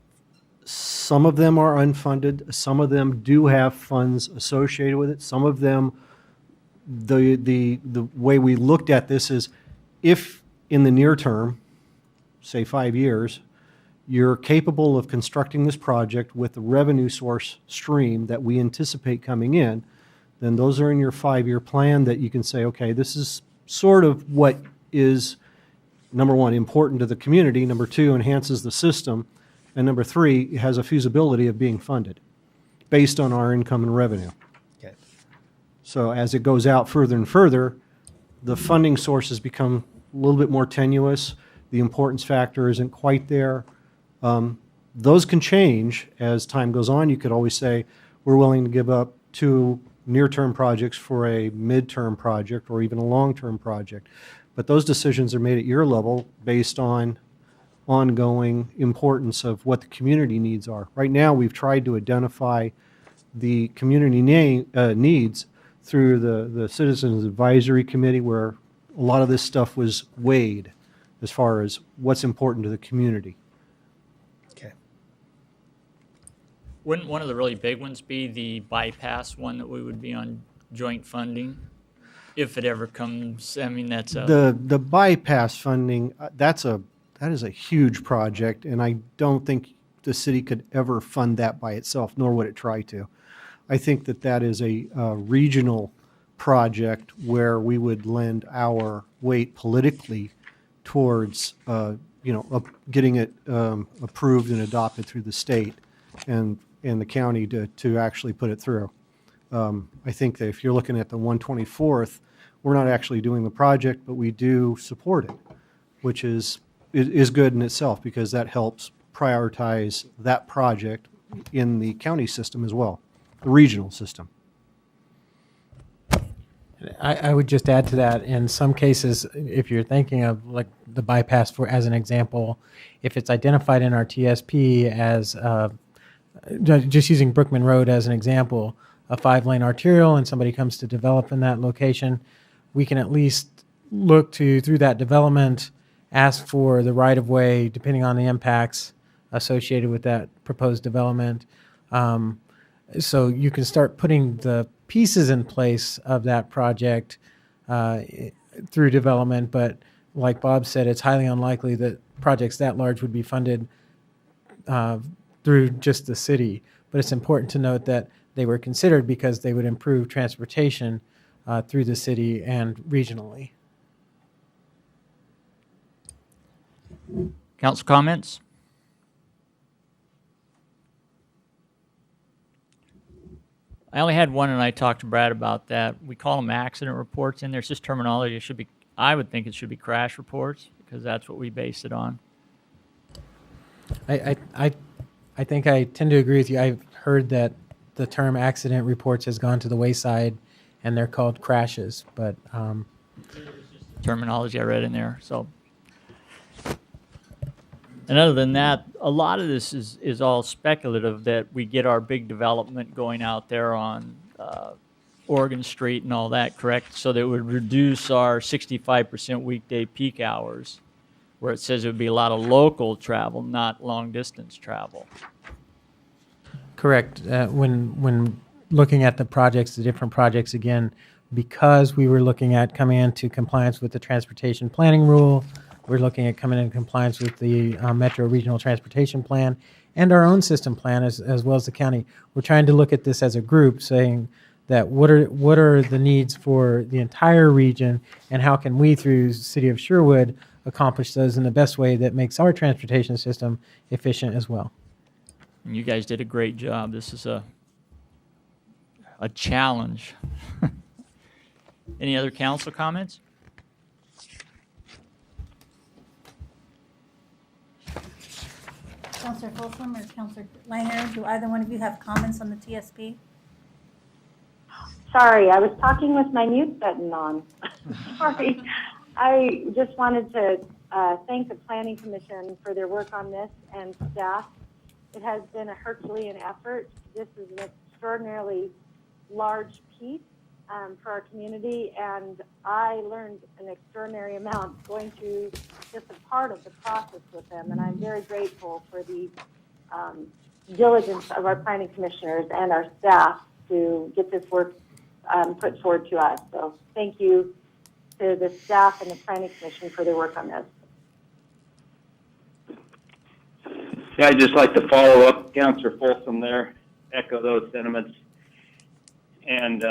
Some of them are unfunded. Some of them do have funds associated with it. Some of them, the way we looked at this is if in the near term, say 5 years, you're capable of constructing this project with the revenue source stream that we anticipate coming in, then those are in your 5-year plan that you can say, okay, this is sort of what is, number one, important to the community, number two, enhances the system, and number three, has a feasibility of being funded based on our income and revenue. Okay. So as it goes out further and further, the funding sources become a little bit more tenuous. The importance factor isn't quite there. Those can change as time goes on. You could always say, we're willing to give up 2 near-term projects for a mid-term project or even a long-term project. But those decisions are made at your level based on ongoing importance of what the community needs are. Right now, we've tried to identify the community needs through the Citizens Advisory Committee, where a lot of this stuff was weighed as far as what's important to the community. Okay. Wouldn't one of the really big ones be the bypass one that we would be on joint funding? If it ever comes, I mean, that's a... The bypass funding, that is a huge project, and I don't think the city could ever fund that by itself, nor would it try to. I think that is a regional project where we would lend our weight politically towards, getting it approved and adopted through the state and the county to actually put it through. I think that if you're looking at the 124th, we're not actually doing the project, but we do support it, which is good in itself because that helps prioritize that project in the county system as well, the regional system. I would just add to that, in some cases, if you're thinking of like the bypass as an example, if it's identified in our TSP as, just using Brookman Road as an example, a 5-lane arterial and somebody comes to develop in that location, we can at least look through that development, ask for the right-of-way depending on the impacts associated with that proposed development. So you can start putting the pieces in place of that project through development, but like Bob said, it's highly unlikely that projects that large would be funded through just the city. But it's important to note that they were considered because they would improve transportation through the city and regionally. Council comments? I only had one, and I talked to Brad about that. We call them accident reports in there. It's just terminology. It should be, I would think it should be crash reports because that's what we base it on. I think I tend to agree with you. I've heard that the term accident reports has gone to the wayside, and they're called crashes. But terminology I read in there. So, and other than that, a lot of this is all speculative that we get our big development going out there on Oregon Street and all that, correct? So that it would reduce our 65% weekday peak hours, where it says it would be a lot of local travel, not long distance travel. correct. When looking at the projects, the different projects, again, because we were looking at coming into compliance with the transportation planning rule, we're looking at coming into compliance with the Metro Regional Transportation Plan and our own system plan as well as the county. We're trying to look at this as a group, saying that what are the needs for the entire region, and how can we, through City of Sherwood, accomplish those in the best way that makes our transportation system efficient as well. And you guys did a great job. This is a challenge. Any other council comments? Councilor Folsom or Councilor Langer, do either one of you have comments on the TSP? Sorry, I was talking with my mute button on. Sorry. I just wanted to thank the Planning Commission for their work on this and staff. It has been a Herculean effort. This is an extraordinarily large piece for our community, and I learned an extraordinary amount going through just a part of the process with them, and I'm very grateful for the diligence of our planning commissioners and our staff to get this work put forward to us. So thank you to the staff and the planning commission for their work on this. Yeah, I'd just like to follow up, Councilor Folsom there, echo those sentiments, and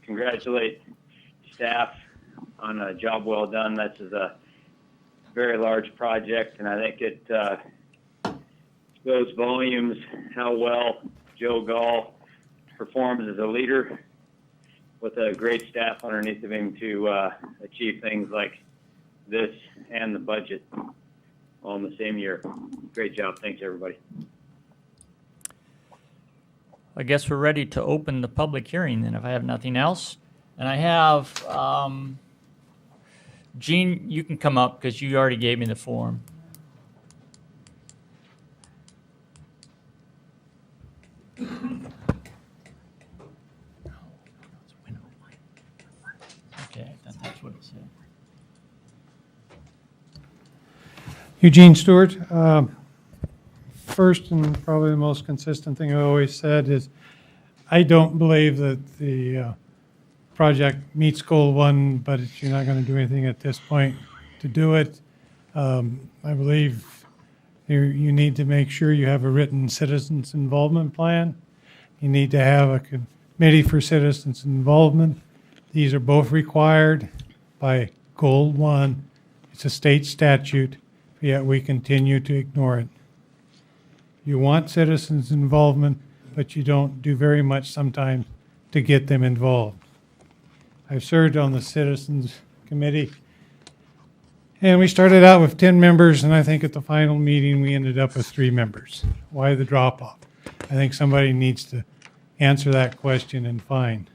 congratulate staff on a job well done. This is a very large project, and I think it shows volumes how well Joe Gall performs as a leader with a great staff underneath of him to achieve things like this and the budget all in the same year. Great job. Thanks, everybody. I guess we're ready to open the public hearing then, if I have nothing else. And I have, Gene, you can come up because you already gave me the form. Okay, that's what it said. Eugene Stewart. First and probably the most consistent thing I always said is I don't believe that the project meets goal 1, but you're not going to do anything at this point to do it. I believe you need to make sure you have a written citizens involvement plan. You need to have a committee for citizens involvement. These are both required by Goal 1. It's a state statute, yet we continue to ignore it. You want citizens' involvement, but you don't do very much sometimes to get them involved. I've served on the Citizens Committee, and we started out with 10 members, and I think at the final meeting we ended up with 3 members. Why the drop-off? I think somebody needs to answer that question and find.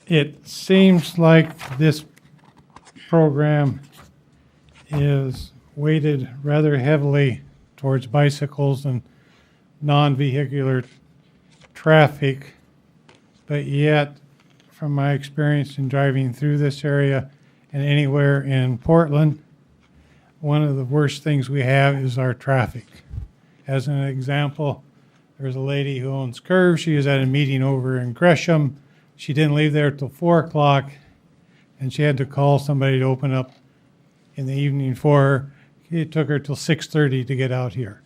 It seems like this program is weighted rather heavily towards bicycles and non-vehicular traffic, but yet, from my experience in driving through this area and anywhere in Portland, one of the worst things we have is our traffic. As an example, there's a lady who owns Curve. She was at a meeting over in Gresham. She didn't leave there till 4 o'clock, and she had to call somebody to open up in the evening for her. It took her till 6:30 to get out here.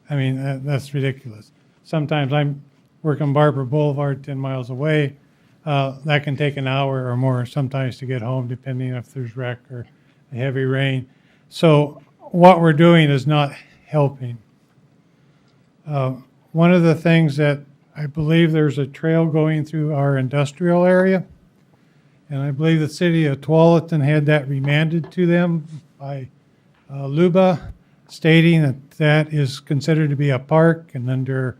I mean, that's ridiculous. Sometimes I'm working Barbara Boulevard 10 miles away. That can take an hour or more sometimes to get home, depending if there's wreck or heavy rain. So what we're doing is not helping. One of the things that I believe there's a trail going through our industrial area, and I believe the city of Tualatin had that remanded to them by Luba, stating that that is considered to be a park, and under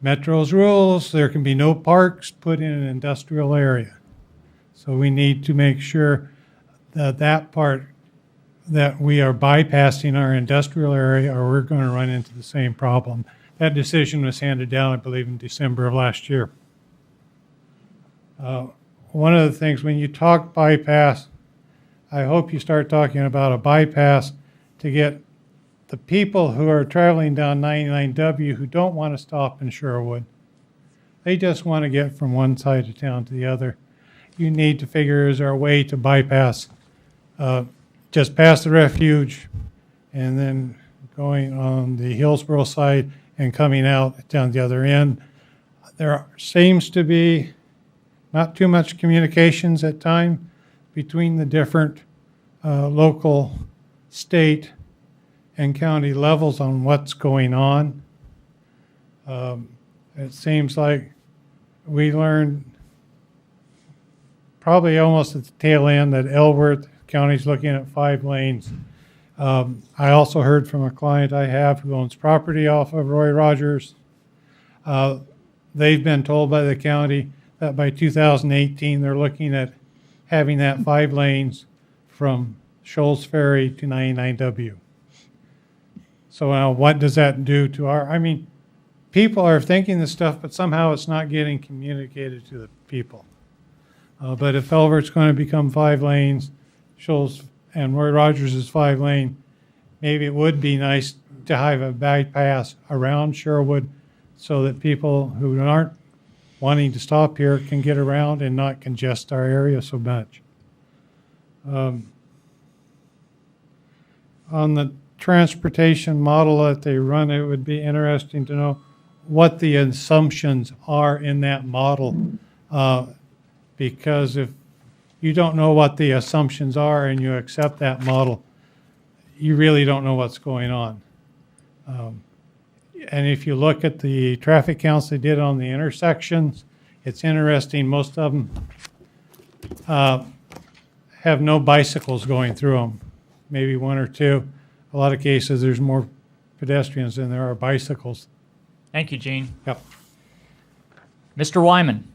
Metro's rules, there can be no parks put in an industrial area. So we need to make sure that that part, that we are bypassing our industrial area, or we're going to run into the same problem. That decision was handed down, I believe, in December of last year. One of the things, when you talk bypass, I hope you start talking about a bypass to get the people who are traveling down 99W who don't want to stop in Sherwood. They just want to get from one side of town to the other. You need to figure, is there a way to bypass, just past the refuge and then going on the Hillsborough side and coming out down the other end. There seems to be not too much communications at times between the different local, state, and county levels on what's going on. It seems like we learned probably almost at the tail end that Ellsworth County's looking at 5 lanes. I also heard from a client I have who owns property off of Roy Rogers. They've been told by the county that by 2018 they're looking at having that 5 lanes from Shoals Ferry to 99W. So now what does that do to I mean, people are thinking this stuff, but somehow it's not getting communicated to the people. But if Elvert's going to become 5 lanes, Shoals and Roy Rogers is 5 lane, maybe it would be nice to have a bypass around Sherwood so that people who aren't wanting to stop here can get around and not congest our area so much. On the transportation model that they run, it would be interesting to know what the assumptions are in that model, because if you don't know what the assumptions are and you accept that model, you really don't know what's going on. And if you look at the traffic counts they did on the intersections, it's interesting, most of them have no bicycles going through them, maybe 1 or 2. A lot of cases, there's more pedestrians than there are bicycles. Thank you, Gene. Yep. Mr. Wyman.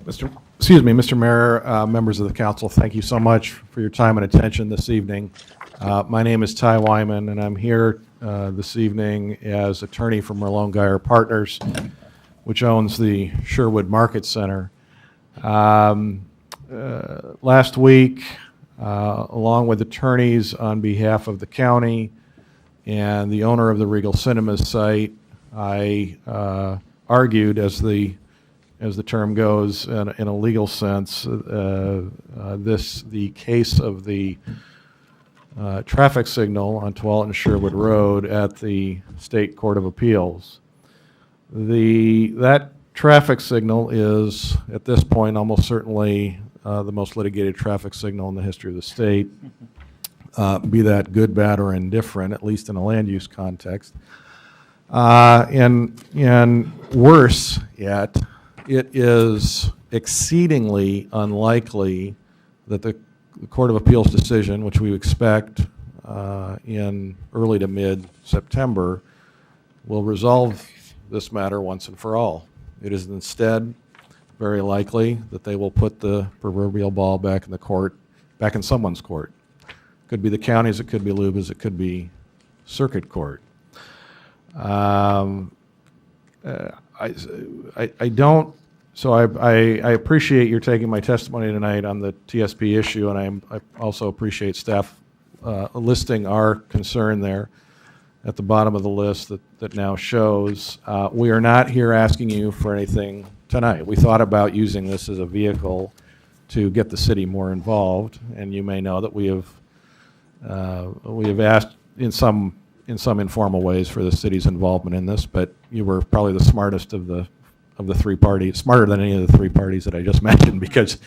Mr. Mayor, members of the council, thank you so much for your time and attention this evening. My name is Ty Wyman, and I'm here this evening as attorney for Merlone Geyer Partners, which owns the Sherwood Market Center. Last week, along with attorneys on behalf of the county and the owner of the Regal Cinemas site, I argued, as the term goes, in a legal sense, the case of the traffic signal on 12th and Sherwood Road at the State Court of Appeals. That traffic signal is, at this point, almost certainly the most litigated traffic signal in the history of the state, be that good, bad, or indifferent, at least in a land use context. And worse yet, it is exceedingly unlikely that the Court of Appeals decision, which we expect in early to mid-September, will resolve this matter once and for all. It is instead very likely that they will put the proverbial ball back in the court, back in someone's court. It could be the counties, it could be Luba's, it could be circuit court. I appreciate your taking my testimony tonight on the TSP issue, and I also appreciate staff listing our concern there at the bottom of the list that now shows. We are not here asking you for anything tonight. We thought about using this as a vehicle to get the city more involved, and you may know that we have asked in some informal ways for the city's involvement in this, but you were probably the smartest of the three parties, smarter than any of the three parties that I just mentioned, because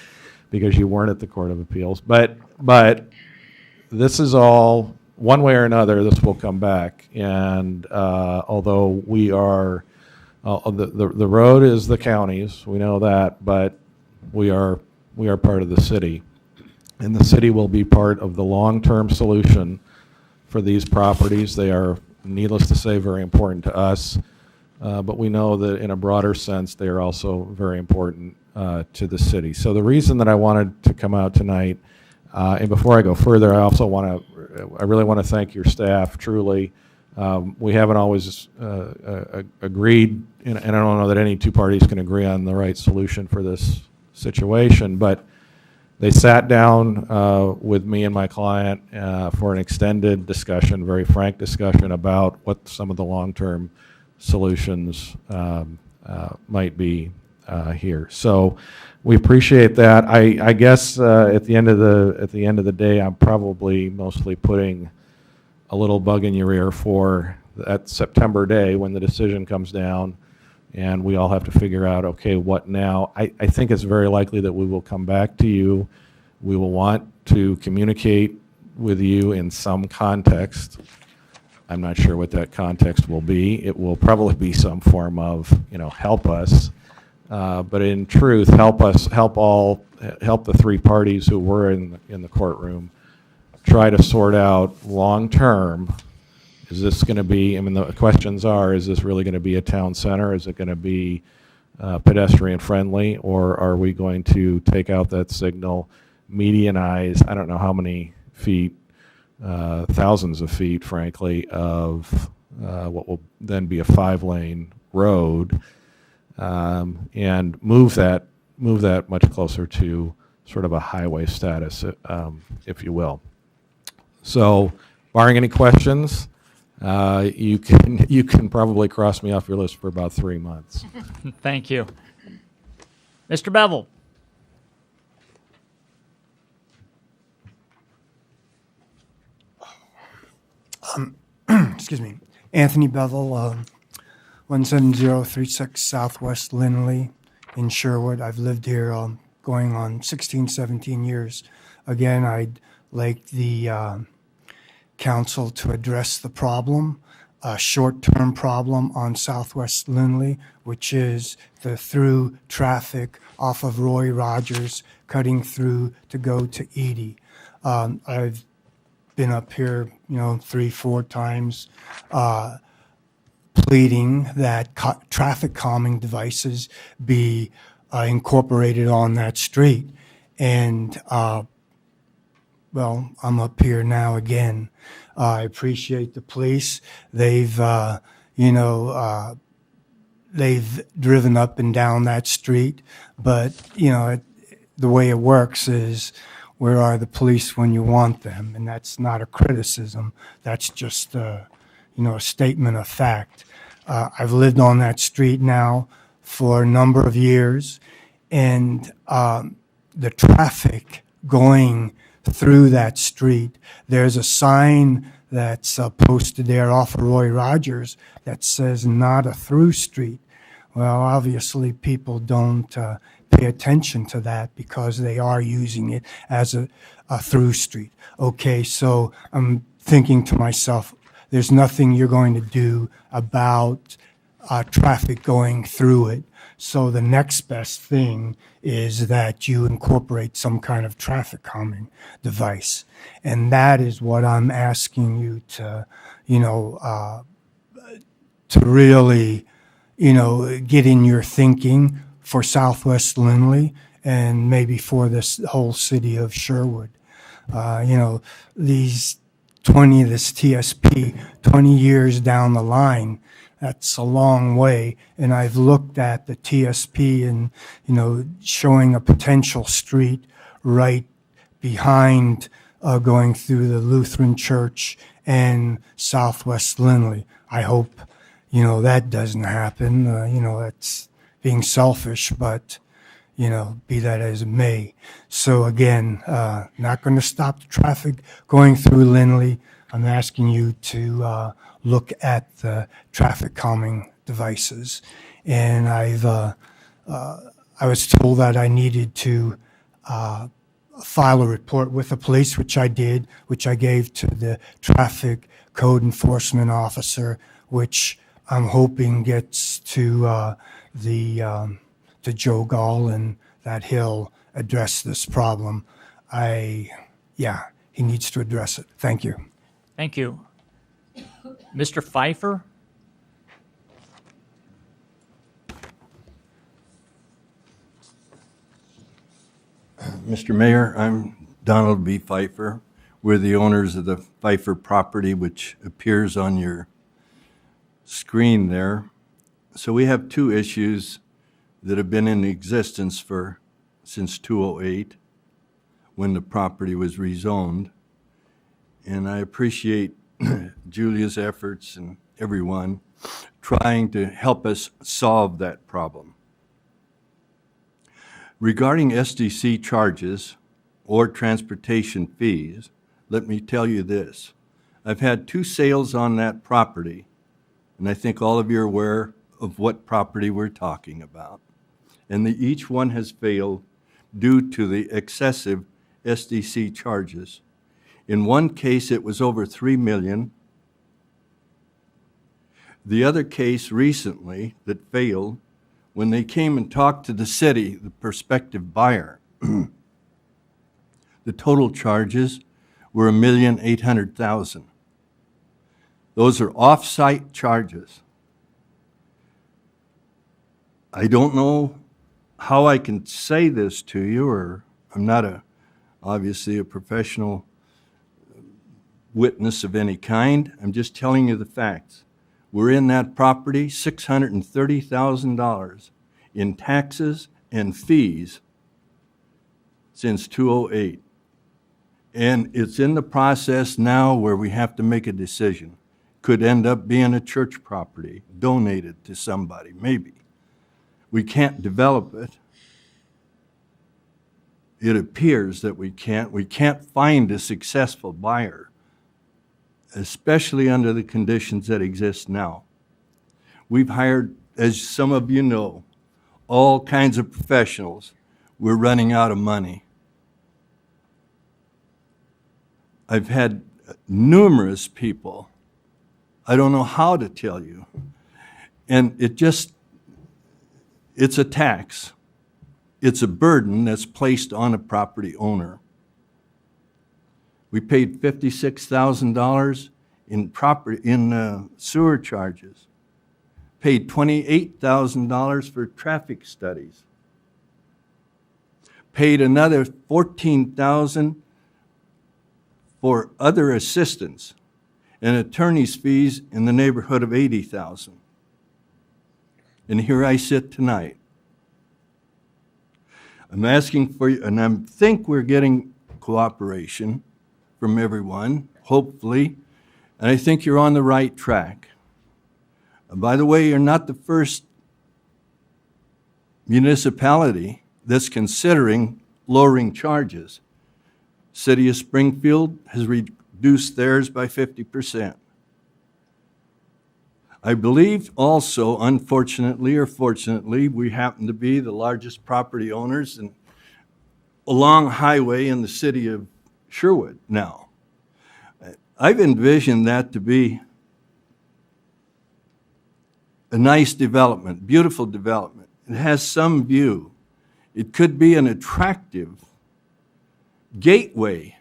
you weren't at the Court of Appeals. But this is all, one way or another, this will come back. And although we are, the road is the county's, we know that, but we are part of the city. And the city will be part of the long-term solution for these properties. They are, needless to say, very important to us. But we know that in a broader sense, they are also very important to the city. So the reason that I wanted to come out tonight, and before I go further, I really want to thank your staff, truly. We haven't always agreed, and I don't know that any two parties can agree on the right solution for this situation, but they sat down with me and my client for an extended discussion, very frank discussion about what some of the long-term solutions might be here. So we appreciate that. I guess at the end of the day, I'm probably mostly putting a little bug in your ear for that September day when the decision comes down and we all have to figure out, okay, what now? I think it's very likely that we will come back to you. We will want to communicate with you in some context. I'm not sure what that context will be. It will probably be some form of, help us. But in truth, help the three parties who were in the courtroom try to sort out long-term, is this going to be, the questions are, is this really going to be a town center? Is it going to be pedestrian friendly? Or are we going to take out that signal, medianize, I don't know how many feet, thousands of feet, frankly, of what will then be a 5-lane road, and move that much closer to sort of a highway status, if you will. So, barring any questions, you can probably cross me off your list for about 3 months. Thank you. Mr. Bevel. Excuse me. Anthony Bevel, 17036 Southwest Lindley in Sherwood. I've lived here going on 16, 17 years. Again, I'd like the council to address the problem, a short-term problem on Southwest Lindley, which is the through traffic off of Roy Rogers cutting through to go to Edie. I've been up here, 3-4 times, pleading that traffic calming devices be incorporated on that street. And, well, I'm up here now again. I appreciate the police. They've, they've driven up and down that street. But, the way it works is, where are the police when you want them? And that's not a criticism. That's just, a statement of fact. I've lived on that street now for a number of years, and the traffic going through that street. There's a sign that's posted there off of Roy Rogers that says not a through street. Well, obviously people don't pay attention to that because they are using it as a through street. Okay, so I'm thinking to myself, there's nothing you're going to do about traffic going through it. So the next best thing is that you incorporate some kind of traffic calming device. And that is what I'm asking you to, to really, get in your thinking for Southwest Lindley and maybe for this whole city of Sherwood. This TSP, 20 years down the line, that's a long way. And I've looked at the TSP and, showing a potential street right behind going through the Lutheran Church and Southwest Lindley. I hope, that doesn't happen. That's being selfish, but, be that as it may. So again, not going to stop the traffic going through Lindley. I'm asking you to look at the traffic calming devices. And I was told that I needed to file a report with the police, which I did, which I gave to the traffic code enforcement officer, which I'm hoping gets to to Joe Gall and that he'll address this problem. He needs to address it. Thank you. Thank you. Mr. Pfeiffer? Mr. Mayor, I'm Donald B. Pfeiffer. We're the owners of the Pfeiffer property, which appears on your screen there. So we have two issues that have been in existence since 2008, when the property was rezoned. And I appreciate Julia's efforts and everyone trying to help us solve that problem. Regarding SDC charges or transportation fees, let me tell you this. I've had 2 sales on that property, and I think all of you are aware of what property we're talking about. And each one has failed due to the excessive SDC charges. In one case, it was over $3 million. The other case recently that failed, when they came and talked to the city, the prospective buyer, the total charges were $1,800,000. Those are off-site charges. I don't know how I can say this to you, or I'm not obviously a professional witness of any kind. I'm just telling you the facts. We're in that property, $630,000 in taxes and fees since 2008. And it's in the process now where we have to make a decision. Could end up being a church property, donated to somebody, maybe. We can't develop it. It appears that we can't. We can't find a successful buyer, especially under the conditions that exist now. We've hired, as some of you know, all kinds of professionals. We're running out of money. I've had numerous people, I don't know how to tell you, and it's a tax. It's a burden that's placed on a property owner. We paid $56,000 in sewer charges, paid $28,000 for traffic studies, paid another $14,000 for other assistance and attorney's fees in the neighborhood of $80,000. And here I sit tonight. I'm asking for you, and I think we're getting cooperation from everyone, hopefully, and I think you're on the right track. And by the way, you're not the first municipality that's considering lowering charges. City of Springfield has reduced theirs by 50%. I believe also, unfortunately or fortunately, we happen to be the largest property owners along highway in the city of Sherwood now. I've envisioned that to be a nice development, beautiful development. It has some view. It could be an attractive gateway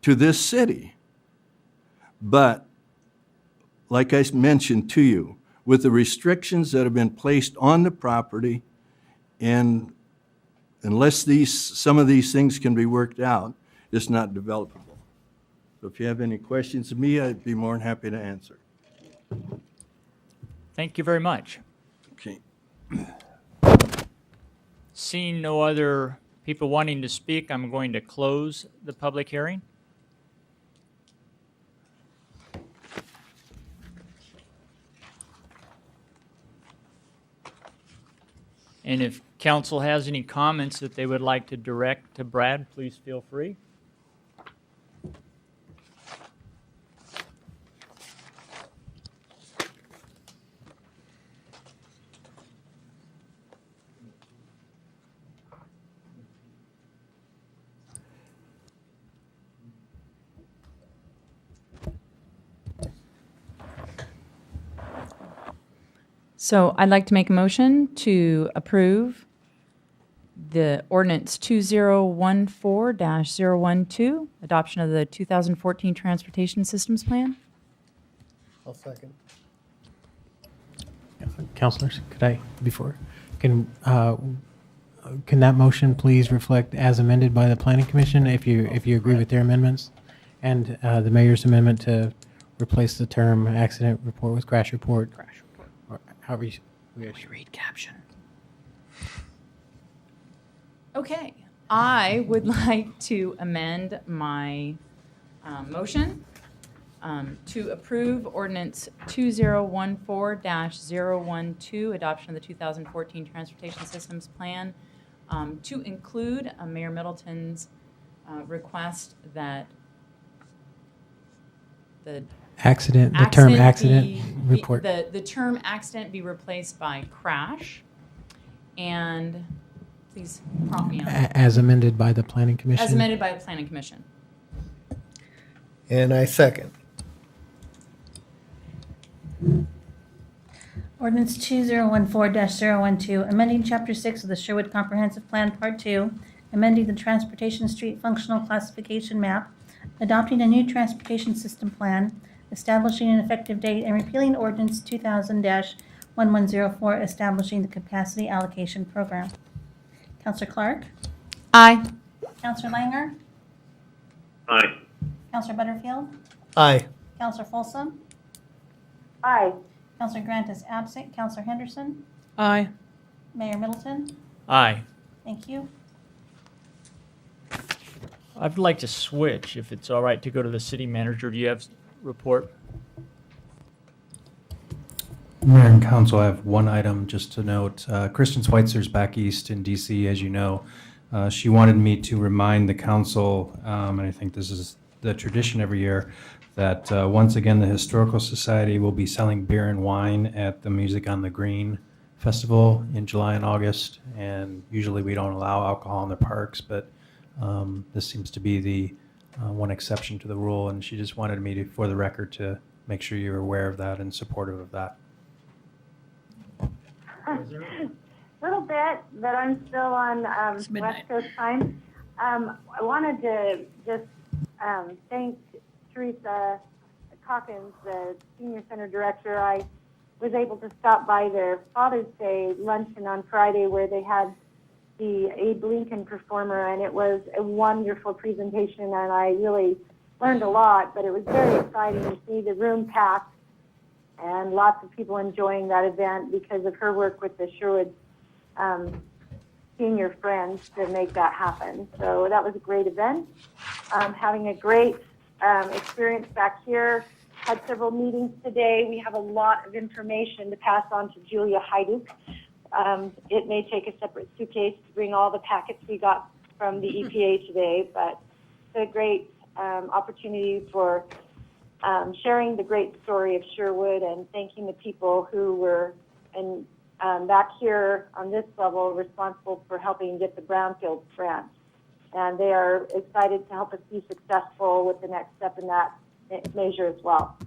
to this city. But like I mentioned to you, with the restrictions that have been placed on the property, and unless some of these things can be worked out, it's not developable. So if you have any questions of me, I'd be more than happy to answer. Thank you very much. Okay. Seeing no other people wanting to speak, I'm going to close the public hearing. And if council has any comments that they would like to direct to Brad, please feel free. So I'd like to make a motion to approve the ordinance 2014-012, adoption of the 2014 Transportation Systems Plan. I'll second. Councilors, could I, can that motion please reflect as amended by the Planning Commission, if you agree with their amendments? And the mayor's amendment to replace the term accident report with crash report? Or however we read caption. Okay, I would like to amend my motion to approve ordinance 2014-012, adoption of the 2014 Transportation Systems Plan, to include Mayor Middleton's request that the term accident report. The term accident be replaced by crash, and please prompt me on that. As amended by the Planning Commission? As amended by the Planning Commission. And I second. Ordinance 2014-012, amending Chapter 6 of the Sherwood Comprehensive Plan, Part 2, amending the Transportation Street Functional Classification Map, adopting a new transportation system plan, establishing an effective date, and repealing Ordinance 2000-1104, establishing the Capacity Allocation Program. Counselor Clark? Aye. Counselor Langer? Aye. Counselor Butterfield? Aye. Counselor Folsom? Aye. Counselor Grant is absent. Counselor Henderson? Aye. Mayor Middleton? Aye. Thank you. I'd like to switch, if it's all right, to go to the city manager. Do you have a report? Mayor and Council, I have one item just to note. Kristen Schweitzer's back east in DC, as you know. She wanted me to remind the council, and I think this is the tradition every year, that once again the Historical Society will be selling beer and wine at the Music on the Green Festival in July and August. And usually we don't allow alcohol in the parks, but this seems to be the one exception to the rule. And she just wanted me to, for the record, to make sure you're aware of that and supportive of that. A little bit, but I'm still on West Coast time. I wanted to just thank Teresa Calkins, the Senior Center Director. I was able to stop by their Father's Day luncheon on Friday where they had the Abe Lincoln performer, and it was a wonderful presentation, and I really learned a lot, but it was very exciting to see the room packed and lots of people enjoying that event because of her work with the Sherwood senior friends to make that happen. So that was a great event. Having a great experience back here. Had several meetings today. We have a lot of information to pass on to Julia Hajduk. It may take a separate suitcase to bring all the packets we got from the EPA today, but a great opportunity for sharing the great story of Sherwood and thanking the people who were back here on this level responsible for helping get the Brownfield grant. And they are excited to help us be successful with the next step in that measure as well.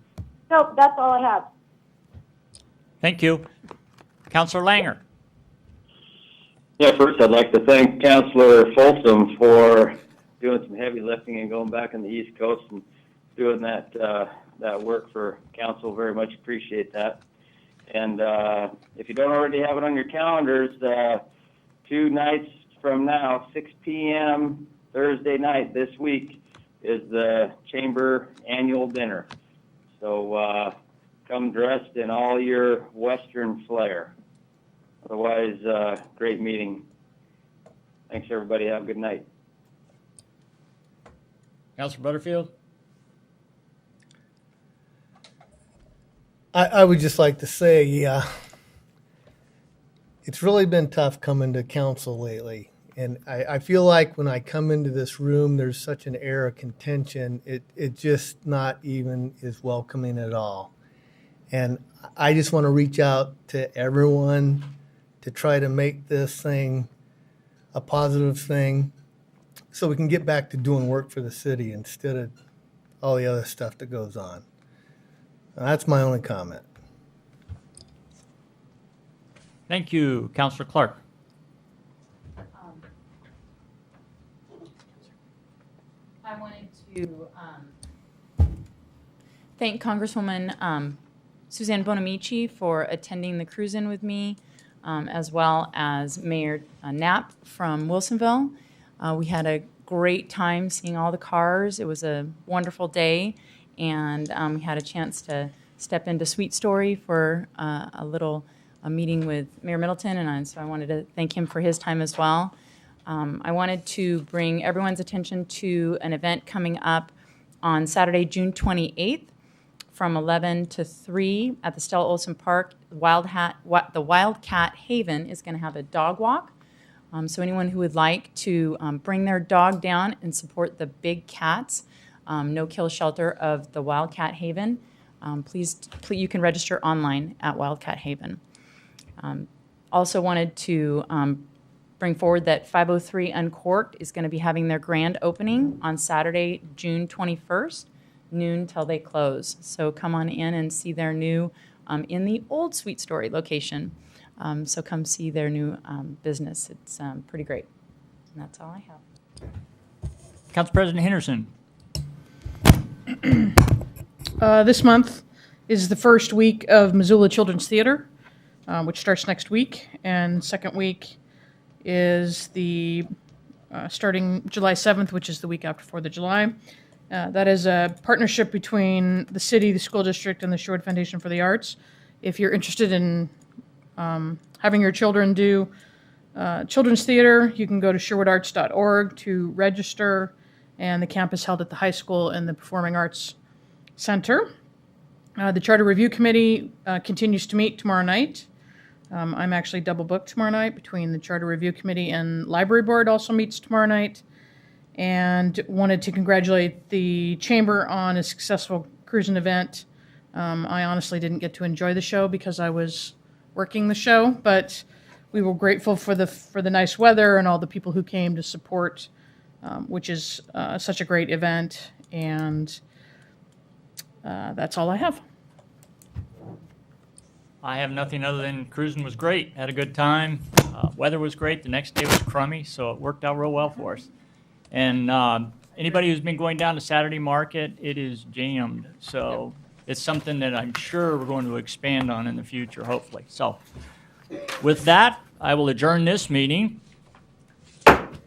So that's all I have. Thank you. Councilor Langer. Yeah, first I'd like to thank Councilor Folsom for doing some heavy lifting and going back on the East Coast and doing that work for council. Very much appreciate that. And if you don't already have it on your calendars, 2 nights from now, 6 p.m. Thursday night this week is the Chamber annual dinner. So come dressed in all your Western flair. Otherwise, great meeting. Thanks, everybody. Have a good night. Councilor Butterfield. I would just like to say, it's really been tough coming to council lately. And I feel like when I come into this room, there's such an air of contention. It just not even is welcoming at all. And I just want to reach out to everyone to try to make this thing a positive thing so we can get back to doing work for the city instead of all the other stuff that goes on. That's my only comment. Thank you. Councilor Clark. I wanted to thank Congresswoman Suzanne Bonamici for attending the cruise-in with me, as well as Mayor Knapp from Wilsonville. We had a great time seeing all the cars. It was a wonderful day, and we had a chance to step into Sweet Story for a meeting with Mayor Middleton, and so I wanted to thank him for his time as well. I wanted to bring everyone's attention to an event coming up on Saturday, June 28th from 11 to 3 at the Stella Olson Park. The Wildcat Haven is going to have a dog walk. So anyone who would like to bring their dog down and support the big cats, no-kill shelter of the Wildcat Haven, please, you can register online at Wildcat Haven. Also wanted to bring forward that 503 Uncorked is going to be having their grand opening on Saturday, June 21st, noon till they close. So come on in and see their new, in the old Sweet Story location. So come see their new business. It's pretty great. And that's all I have. Council President Henderson. This month is the first week of Missoula Children's Theater, which starts next week. And second week is the starting July 7th, which is the week after 4th of July. That is a partnership between the city, the school district, and the Sherwood Foundation for the Arts. If you're interested in having your children do children's theater, you can go to sherwoodarts.org to register, and the camp is held at the high school and the Performing Arts Center. The Charter Review Committee continues to meet tomorrow night. I'm actually double booked tomorrow night between the Charter Review Committee and Library Board also meets tomorrow night, and wanted to congratulate the Chamber on a successful cruising event. I honestly didn't get to enjoy the show because I was working the show, but we were grateful for the nice weather and all the people who came to support, which is such a great event. And that's all I have. I have nothing other than cruising was great. Had a good time. Weather was great. The next day was crummy, so it worked out real well for us. And anybody who's been going down to Saturday Market, it is jammed. So it's something that I'm sure we're going to expand on in the future, hopefully. So with that, I will adjourn this meeting.